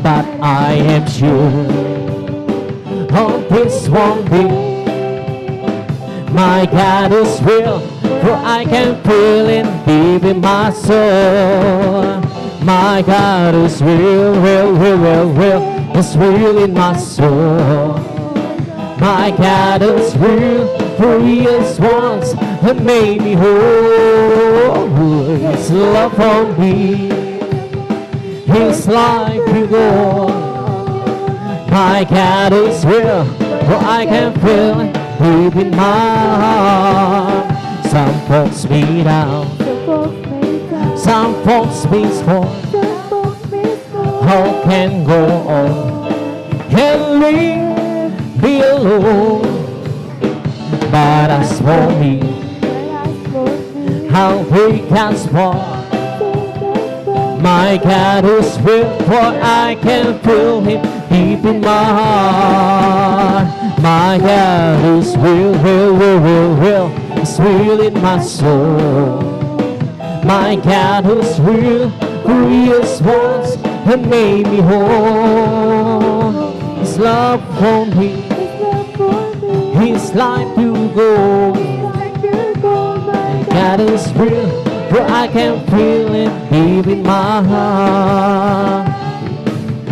but I am sure of this one thing, my God is real, for I can feel it deep in my soul. My God is real, real, real, real, real, it's real in my soul. My God is real, for He is once and made me whole. His love for me, His life you go. My God is real, for I can feel it deep in my heart. Some folks me down, some folks me scorn. How can go on and leave me alone? But as for me, how He can small. My God is real, for I can feel Him deep in my heart. My God is real, real, real, real, real. It's real in my soul. My God is real, for He is once and made me whole. His love for me, His life to go. My God is real, for I can feel it deep in my heart.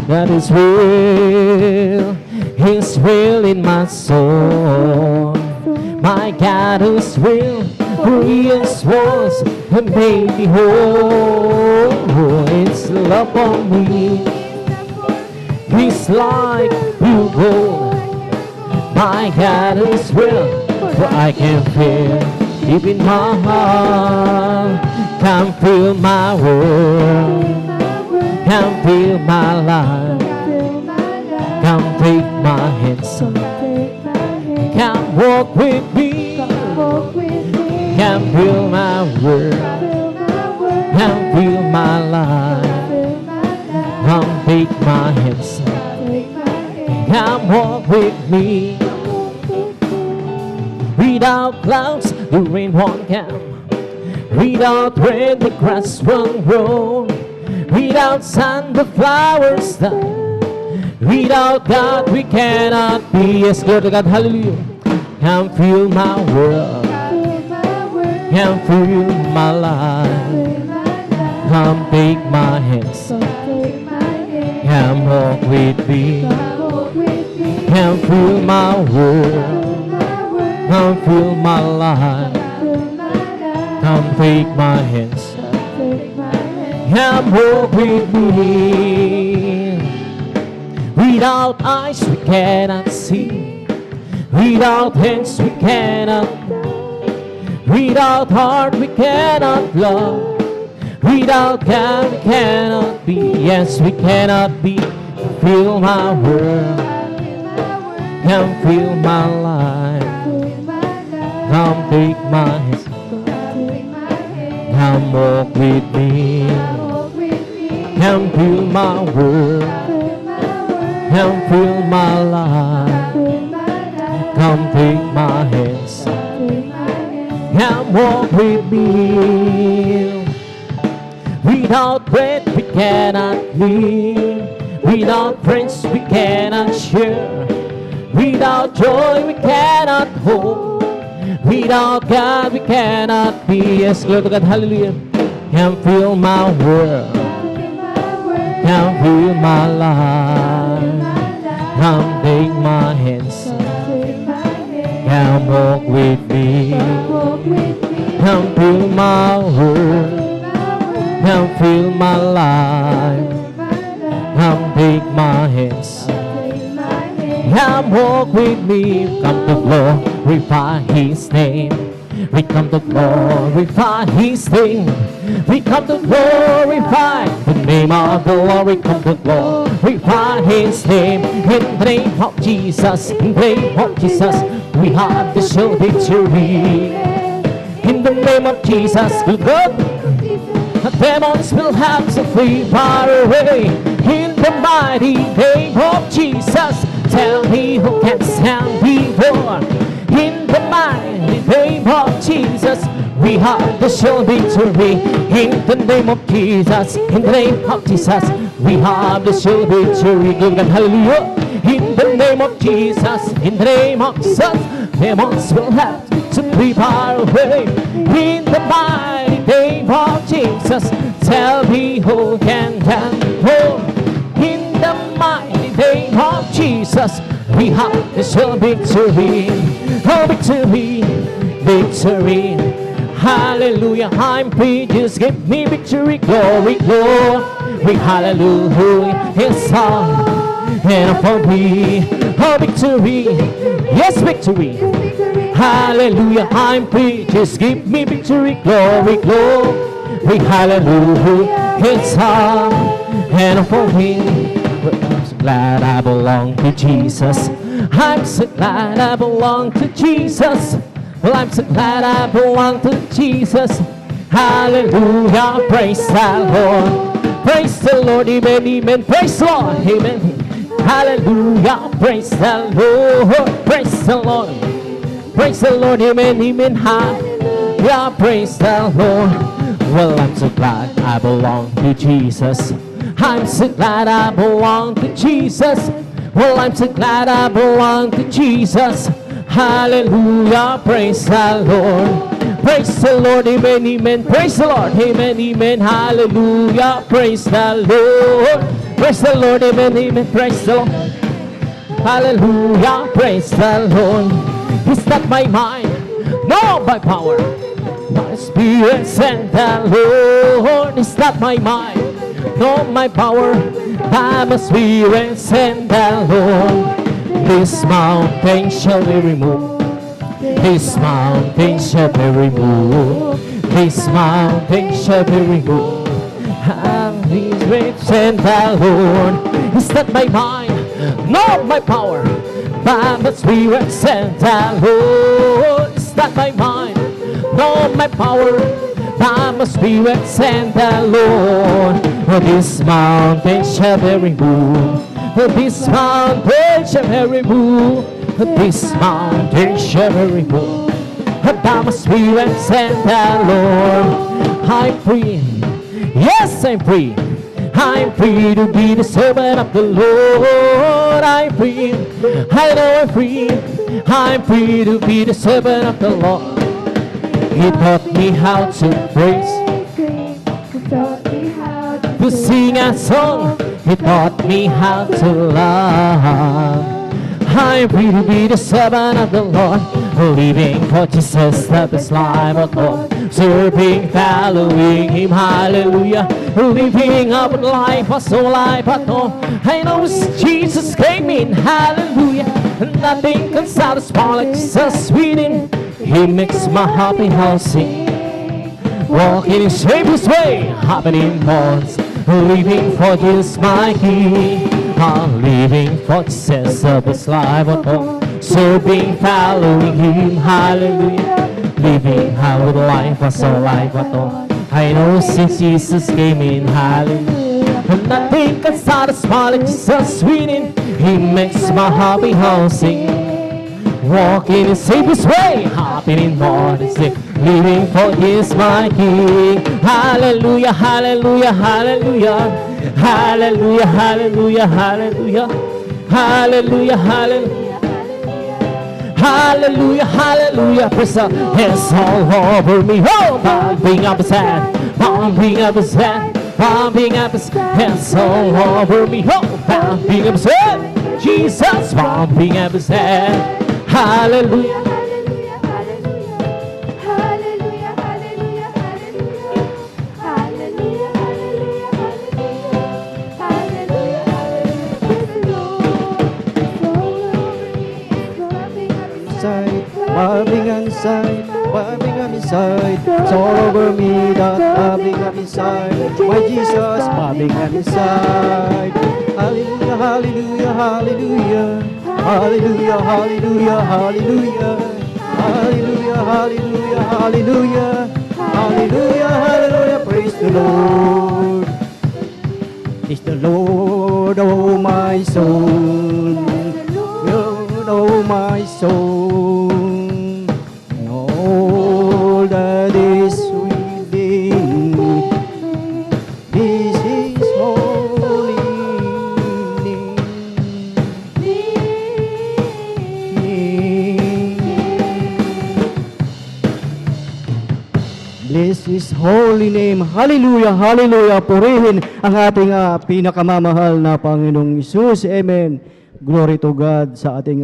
God is real, He's real in my soul. My God is real, for He is once and made me whole. His love on me, His life will go. My God is real, for I can feel deep in my heart. Come fill my world, come fill my life. Come take my hands, come walk with me. Come fill my world, come fill my life. Come take my hands, come walk with me. Without clouds, the rain won't come. Without rain, the grass won't grow. Without sun, the flowers die. Without God, we cannot be. Yes, glory to God, hallelujah. Come fill my world. Come fill my life. Come take my hands. Come walk with me. Come fill my world. Come fill my life. Come take my hands. Come walk with me. Without eyes we cannot see. Without hands we cannot. Without heart we cannot love. Without God we cannot be. Yes, we cannot be. Fill my world. Come fill my life. Come take my hands. Come walk with me. Come fill my world. Come fill my life. Come take my hands. Come walk with me. Without bread we cannot live. Without friends we cannot share. Without joy we cannot hope. Without God we cannot be. Yes, glory to God, hallelujah. Come fill my world. Come fill my life. Come take my hands. Come walk with me. Come fill my world. Come fill my life. Come take my hands. Come walk with me. Come to glorify His name. We come to glorify His name. We come to glorify the name of the Lord. We come to glorify His name. In the name of Jesus, in the name of Jesus, we have the sure victory. In the name of Jesus, good God, the demons will have to flee far away. In the mighty name of Jesus, tell me who can stand before. In the mighty name of Jesus, we have the sure victory. In the name of Jesus, in the name of Jesus, we have the sure victory. Give God hallelujah. In the name of Jesus, in the name of Jesus, demons will have to flee far away. In the mighty name of Jesus, tell me who can stand before. In the mighty name of Jesus, we have the sure victory. Oh, victory, victory. Hallelujah, I'm free. Just give me victory, glory, glory. Hallelujah, it's all and for me. Oh, victory, yes, victory. Hallelujah, I'm free. Just give me victory, glory, glory. Hallelujah, it's all and for me. I'm so glad I belong to Jesus. I'm so glad I belong to Jesus. Well, I'm so glad I belong to Jesus. Hallelujah, praise the Lord. Praise the Lord, amen, amen. Praise the Lord, amen. Hallelujah, praise the Lord. Praise the Lord. Praise the Lord, amen, amen. Hallelujah, praise the Lord. Well, I'm so glad I belong to Jesus. I'm so glad I belong to Jesus. Well, I'm so glad I belong to Jesus. Hallelujah, praise the Lord. Praise the Lord, amen, amen. Praise the Lord, amen, amen. Hallelujah, praise the Lord. Praise the Lord, amen, amen. Praise the Lord. Hallelujah, praise the Lord. It's not my mind, no, by power. My spirit sent the Lord. It's not my mind, no, my power. By my spirit sent the Lord. This mountain shall be removed. This mountain shall be removed. This mountain shall be removed. And His spirit sent the Lord. It's not my mind, not my power. By my spirit sent the Lord. It's not my mind, not my power. By my spirit sent the Lord. This mountain shall be removed. This mountain shall be removed. This mountain shall be removed. Thou must free and send the Lord. I'm free, yes, I'm free. I'm free to be the servant of the Lord. I'm free, I know I'm free. I'm free to be the servant of the Lord. He taught me how to praise, to sing a song. He taught me how to love. I'm free to be the servant of the Lord, living for Jesus, the best life of all, serving, following Him, hallelujah, living up with life, a soul life at all. I know Jesus came in, hallelujah, nothing can satisfy like Jesus within. He makes my happy heart sing, walking in safest way, happening bonds, living for Jesus my King. I'm living for Jesus, the best life of all, serving, following Him, hallelujah, living out with life, a soul life at all. I know since Jesus came in, hallelujah, nothing can satisfy like Jesus within. He makes my happy heart sing, walking in safest way, hopping in morning sick, living for His my King. Hallelujah, hallelujah, hallelujah. Hallelujah, hallelujah, hallelujah. Hallelujah, hallelujah. Hallelujah, hallelujah. Praise the hands all over me. Oh, bumping up His hand, bumping up His hand, bumping up His hands all over me. Oh, bumping up His hand. Jesus, bumping up His hand. Hallelujah. Bobbing on inside, bobbing on inside, it's all over me, that bobbing on inside, my Jesus, bobbing on inside. Hallelujah, hallelujah, hallelujah, hallelujah, hallelujah, hallelujah, hallelujah, hallelujah, hallelujah, hallelujah, hallelujah, praise the Lord. It's the Lord, oh my soul, Lord, oh my soul. That is within me, this is holy name. Bless His holy name. Hallelujah, hallelujah. Purihin ang ating pinakamamahal na Panginoong Hesus. Amen. Glory to God sa ating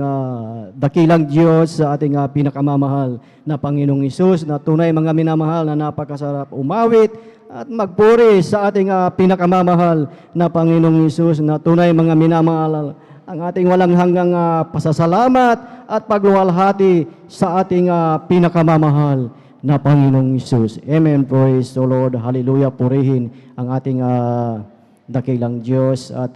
dakilang Diyos, sa ating pinakamamahal na Panginoong Hesus, na tunay mga minamahal na napakasarap umawit at magpuri sa ating pinakamamahal na Panginoong Hesus, na tunay mga minamahal ang ating walang hanggang pasasalamat at pagluwalhati sa ating pinakamamahal na Panginoong Hesus. Amen. Praise the Lord. Hallelujah. Purihin ang ating dakilang Diyos at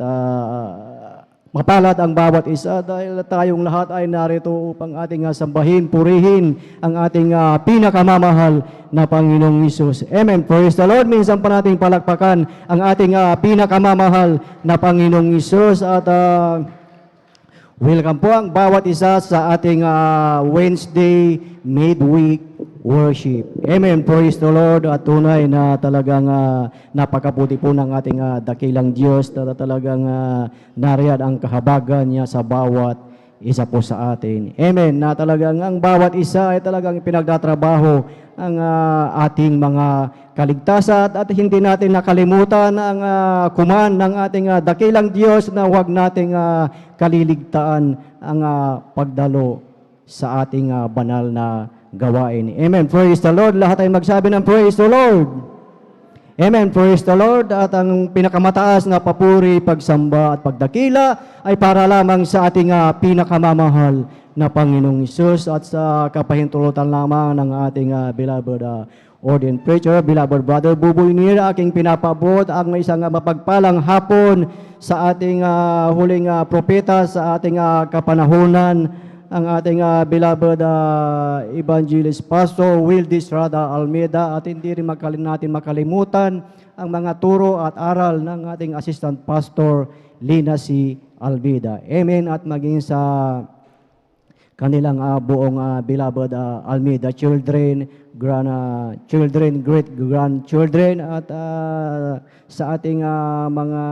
mapalad ang bawat isa dahil tayong lahat ay narito upang ating sambahin, purihin ang ating pinakamamahal na Panginoong Hesus. Amen. Praise the Lord. Minsan pa nating palakpakan ang ating pinakamamahal na Panginoong Hesus at welcome po ang bawat isa sa ating Wednesday midweek worship. Amen. Praise the Lord. At tunay na talagang napakabuti po ng ating dakilang Diyos na talagang nariyan ang kahabagan niya sa bawat isa po sa atin. Amen. Na talagang ang bawat isa ay talagang pinagtatrabaho ang ating mga kaligtasan at hindi natin nakalimutan ang kuman ng ating dakilang Diyos na huwag nating kaliligtaan ang pagdalo sa ating banal na gawain. Amen. Praise the Lord. Lahat ay magsabi ng praise the Lord. Amen. Praise the Lord. At ang pinakamataas na papuri, pagsamba at pagdakila ay para lamang sa ating pinakamamahal na Panginoong Hesus at sa kapahintulutan lamang ng ating beloved ordained preacher, beloved brother Buboy Nira, aking pinapabot ang isang mapagpalang hapon sa ating huling propeta sa ating kapanahunan, ang ating beloved evangelist pastor Wildis Rada Almeida, at hindi rin natin makalimutan ang mga turo at aral ng ating assistant pastor Lina C. Almeida. Amen. At maging sa kanilang buong beloved Almeida children, grandchildren, great-grandchildren, at sa ating mga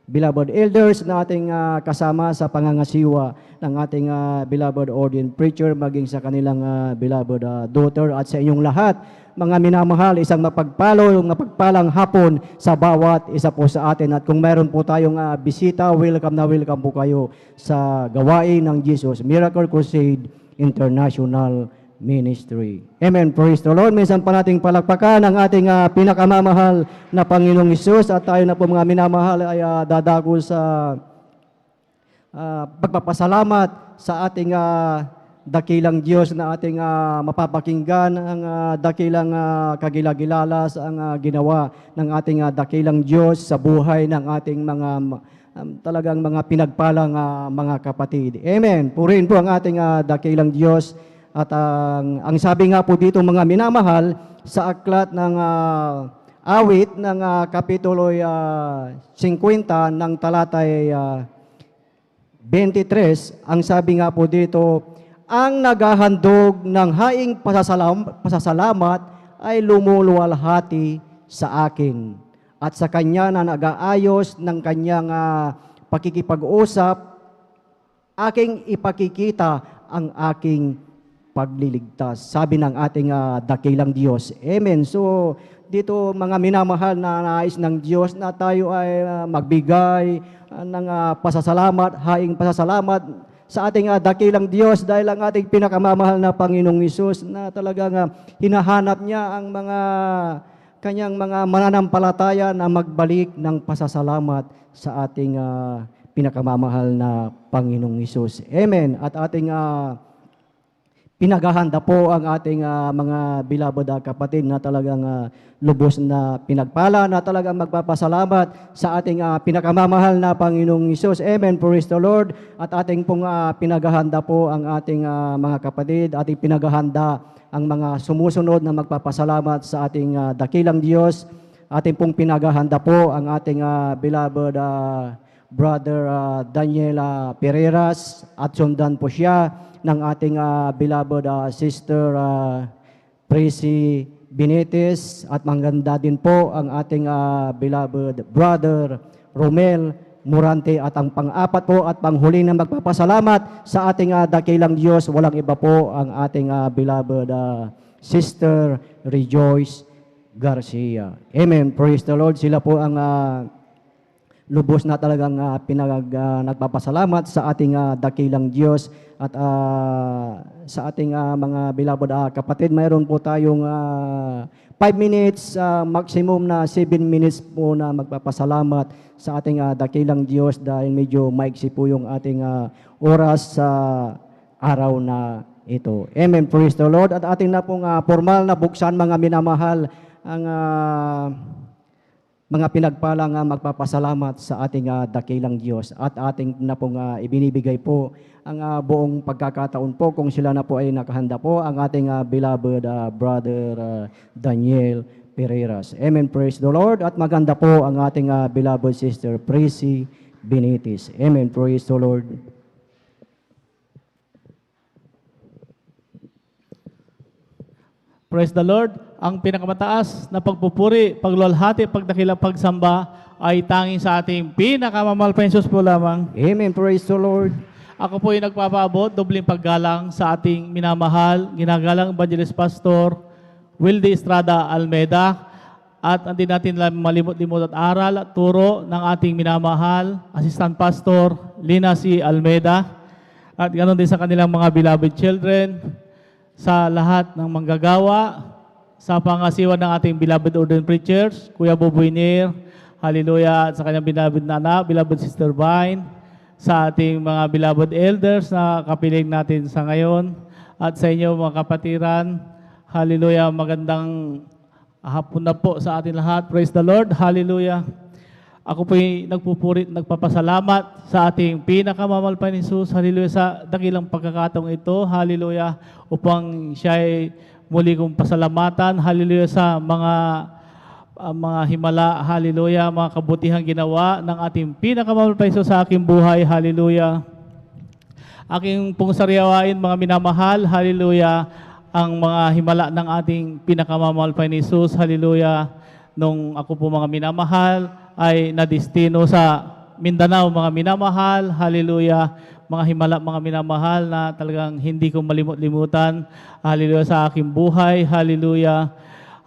beloved elders na ating kasama sa pangangasiwa ng ating beloved ordained preacher, maging sa kanilang beloved daughter, at sa inyong lahat, mga minamahal, isang mapagpalang hapon sa bawat isa po sa atin. At kung meron po tayong bisita, welcome na welcome po kayo sa gawain ng Jesus Miracle Crusade International Ministry. Amen. Praise the Lord. Minsan pa nating palakpakan ang ating pinakamamahal na Panginoong Hesus, at tayo na po mga minamahal ay dadako sa pagpapasalamat sa ating dakilang Diyos na ating mapapakinggan, ang dakilang kagilagilala sa ang ginawa ng ating dakilang Diyos sa buhay ng ating mga talagang mga pinagpalang mga kapatid. Amen. Purihin po ang ating dakilang Diyos. At ang sabi nga po dito mga minamahal sa aklat ng awit ng kapitulo 50 ng talatay 23, ang sabi nga po dito, ang naghahandog ng haing pasasalamat ay lumuluwalhati sa akin, at sa kanya na nag-aayos ng kanyang pakikipag-usap, aking ipakikita ang aking pagliligtas. Sabi ng ating dakilang Diyos. Amen. So, dito mga minamahal na nais ng Diyos na tayo ay magbigay ng pasasalamat, haing pasasalamat sa ating dakilang Diyos, dahil ang ating pinakamamahal na Panginoong Hesus na talagang hinahanap niya ang mga kanyang mga mananampalataya na magbalik ng pasasalamat sa ating pinakamamahal na Panginoong Hesus. Amen. At ating pinaghahanda po ang ating mga beloved kapatid na talagang lubos na pinagpala, na talagang magpapasalamat sa ating pinakamamahal na Panginoong Hesus. Amen. Praise the Lord. At ating pong pinaghahanda po ang ating mga kapatid, ating pinaghahanda ang mga sumusunod na magpapasalamat sa ating dakilang Diyos. Ating pong pinaghahanda po ang ating beloved Brother Daniel Pereiras, at sundan po siya ng ating beloved Sister Prissy Benitez, at mangganda din po ang ating beloved Brother Romel Murante, at ang pang-apat po at panghuli na magpapasalamat sa ating dakilang Diyos, walang iba po ang ating beloved Sister Rejoice Garcia. Amen. Praise the Lord. Sila po ang lubos na talagang nagpapasalamat sa ating dakilang Diyos. At sa ating mga beloved kapatid, mayroon po tayong 5 minutes, maximum na 7 minutes po na magpapasalamat sa ating dakilang Diyos, dahil medyo maiksi po yung ating oras sa araw na ito. Amen. Praise the Lord. At ating na pong formal na buksan mga minamahal ang mga pinagpalang magpapasalamat sa ating dakilang Diyos, at ating na pong ibinibigay po ang buong pagkakataon po kung sila na po ay nakahanda po, ang ating beloved Brother Daniel Pereiras. Amen. Praise the Lord. At maganda po ang ating beloved Sister Prissy Benitez. Amen. Praise the Lord. Praise the Lord. Ang pinakamataas na pagpupuri, pagluwalhati, pagdakila, pagsamba ay tanging sa ating pinakamamahal na Hesus po lamang. Amen. Praise the Lord. Ako po ay nagpapaabot, dobling paggalang sa ating minamahal, ginagalang Evangelist Pastor Wildy Estrada Almeida, at hindi natin malimot-limot at aral at turo ng ating minamahal, Assistant Pastor Lina C. Almeida, at ganoon din sa kanilang mga beloved children, sa lahat ng manggagawa, sa pangasiwa ng ating beloved ordained preachers, Kuya Boboy Nir, hallelujah, at sa kanyang beloved na anak, beloved Sister Vine, sa ating mga beloved elders na kapiling natin sa ngayon, at sa inyo mga kapatiran, hallelujah, magandang hapon na po sa ating lahat. Praise the Lord, hallelujah. Ako po'y nagpupuri, nagpapasalamat sa ating pinakamamahal na Hesus, hallelujah, sa dakilang pagkakataong ito, hallelujah, upang siya ay muli kong pasalamatan, hallelujah, sa mga himala, hallelujah, mga kabutihang ginawa ng ating pinakamamahal na Hesus sa aking buhay, hallelujah. Aking pong sariyawain, mga minamahal, hallelujah, ang mga himala ng ating pinakamamahal pa ni Jesus, hallelujah, nung ako po mga minamahal ay nadestino sa Mindanao, mga minamahal, hallelujah, mga himala, mga minamahal na talagang hindi ko malimut-limutan, hallelujah, sa aking buhay, hallelujah.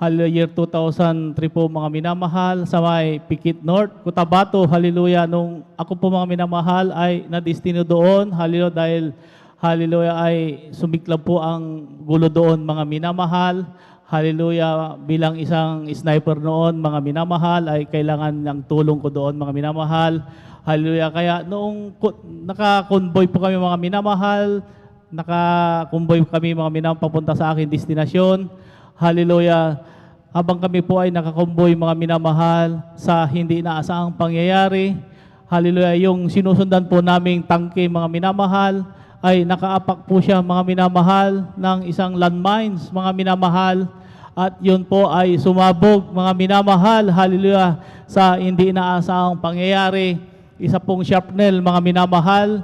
Hallelujah, year 2003 po mga minamahal sa may Pikit North, Cotabato, hallelujah. Nung ako po mga minamahal ay nadestino doon, hallelujah, dahil hallelujah ay sumiklab po ang gulo doon mga minamahal. Hallelujah, bilang isang sniper noon mga minamahal ay kailangan ng tulong ko doon mga minamahal. Hallelujah, kaya noong naka-convoy po kami mga minamahal, naka-convoy kami mga minamahal papunta sa aking destinasyon. Hallelujah. Habang kami po ay nakakomboy mga minamahal sa hindi inaasahang pangyayari, hallelujah, yung sinusundan po naming tangke mga minamahal, ay nakaapak po siya mga minamahal ng isang landmines mga minamahal, at yun po ay sumabog mga minamahal, hallelujah, sa hindi inaasahang pangyayari. Isa pong shrapnel mga minamahal,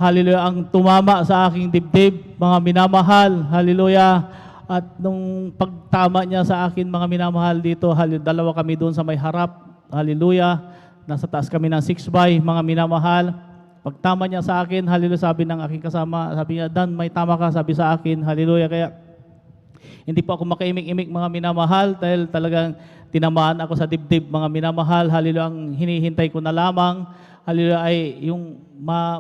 hallelujah, ang tumama sa aking dibdib mga minamahal, hallelujah. At nung pagtama niya sa akin, mga minamahal dito, dalawa kami doon sa may harap, hallelujah. Nasa taas kami ng 6x, mga minamahal. Pagtama niya sa akin, hallelujah, sabi ng aking kasama, sabi niya, Dan, may tama ka, sabi sa akin, hallelujah. Kaya hindi po ako makaimik-imik mga minamahal dahil talagang tinamaan ako sa dibdib mga minamahal, hallelujah. Ang hinihintay ko na lamang, hallelujah, ay yung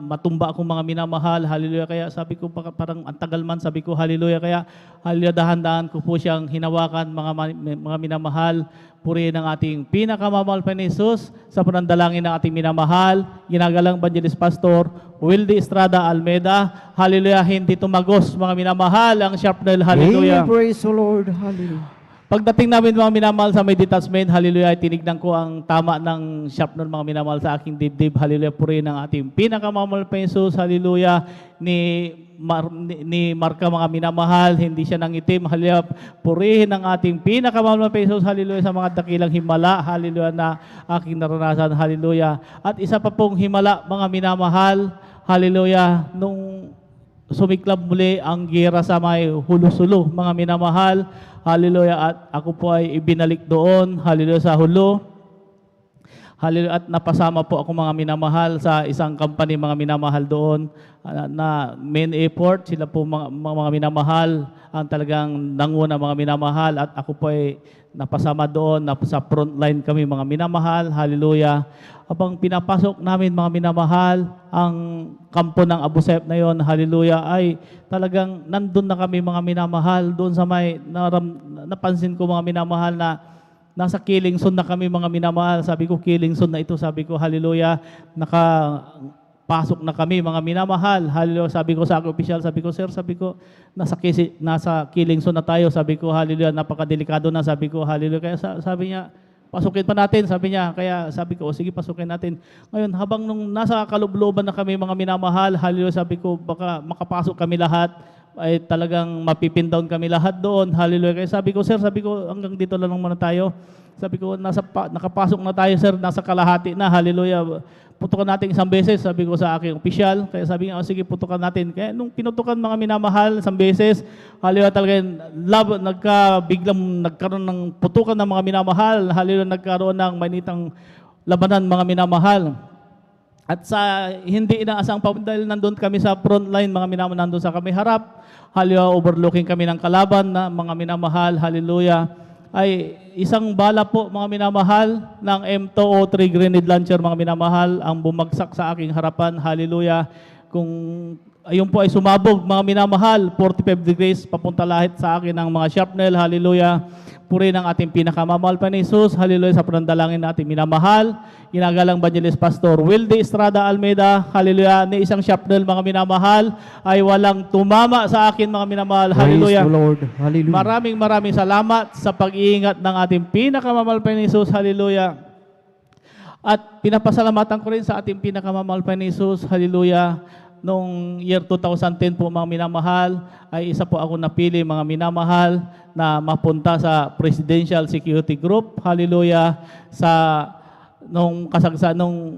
matumba akong mga minamahal, hallelujah. Kaya sabi ko, parang ang tagal man, sabi ko, hallelujah. Kaya, hallelujah, dahan-dahan ko po siyang hinawakan, mga minamahal. Purihin ang ating pinakamamahal pa ni Jesus sa panandalangin ng ating minamahal, ginagalang Evangelist Pastor Wildy Estrada Almeida. Hallelujah, hindi tumagos, mga minamahal, ang shrapnel, hallelujah. Amen. Praise the Lord. Hallelujah. Pagdating namin mga minamahal sa may detachment, hallelujah, ay tinignan ko ang tama ng shrapnel mga minamahal sa aking dibdib, hallelujah, purihin ang ating pinakamamahal pa Jesus, hallelujah, ni Marka mga minamahal, hindi siya nangitim, hallelujah, purihin ang ating pinakamamahal pa Jesus, hallelujah, sa mga dakilang himala, hallelujah, na aking naranasan, hallelujah. At isa pa pong himala mga minamahal, hallelujah, nung sumiklab muli ang gera sa may Hulusulo, mga minamahal, hallelujah, at ako po ay ibinalik doon, hallelujah, sa Hulo. Hallelujah, at napasama po ako mga minamahal sa isang company mga minamahal doon na main airport. Sila po mga minamahal ang talagang nanguna mga minamahal, at ako po ay napasama doon, sa front line kami mga minamahal, hallelujah. Habang pinapasok namin mga minamahal ang kampo ng Abu Sayyaf na yon, hallelujah, ay talagang nandun na kami mga minamahal doon sa may napansin ko mga minamahal na nasa killing zone na kami mga minamahal. Sabi ko, killing zone na ito, sabi ko, hallelujah, nakapasok na kami mga minamahal, hallelujah. Sabi ko sa aking opisyal, sabi ko, sir, sabi ko, nasa killing zone na tayo, sabi ko, hallelujah, napakadelikado na, sabi ko, hallelujah. Kaya sabi niya, pasukin pa natin, sabi niya. Kaya sabi ko, sige, pasukin natin. Ngayon, habang nung nasa kalubloban na kami mga minamahal, hallelujah, sabi ko, baka makapasok kami lahat, ay talagang mapipin down kami lahat doon, hallelujah. Kaya sabi ko, sir, sabi ko, hanggang dito lang muna tayo. Sabi ko, nakapasok na tayo, sir, nasa kalahati na, hallelujah. Putukan natin isang beses, sabi ko sa aking opisyal. Kaya sabi niya, sige, putukan natin. Kaya nung pinutukan mga minamahal, isang beses, hallelujah, talagang biglang nagkaroon ng putukan ng mga minamahal, hallelujah, nagkaroon ng mainitang labanan mga minamahal. At sa hindi inaasang dahil nandun kami sa front line, mga minamahal, nandun sa kami harap, hallelujah, overlooking kami ng kalaban na mga minamahal, hallelujah, ay isang bala po mga minamahal ng M203 grenade launcher mga minamahal ang bumagsak sa aking harapan, hallelujah. Kung ayun po ay sumabog mga minamahal, 45 degrees papunta lahit sa akin ng mga shrapnel, hallelujah. Purihin ang ating pinakamamahal pa ni Jesus, hallelujah, sa panandalangin natin minamahal, ginagalang Evangelist Pastor Wildy Estrada Almeida, hallelujah, ni isang shrapnel mga minamahal ay walang tumama sa akin mga minamahal, hallelujah. Praise the Lord. Hallelujah. Maraming salamat sa pag-iingat ng ating pinakamamahal pa ni Jesus, hallelujah. At pinapasalamatan ko rin sa ating pinakamamahal pa ni Jesus, hallelujah. Noong year 2010 po mga minamahal, ay isa po ako napili mga minamahal na mapunta sa Presidential Security Group, hallelujah, sa nung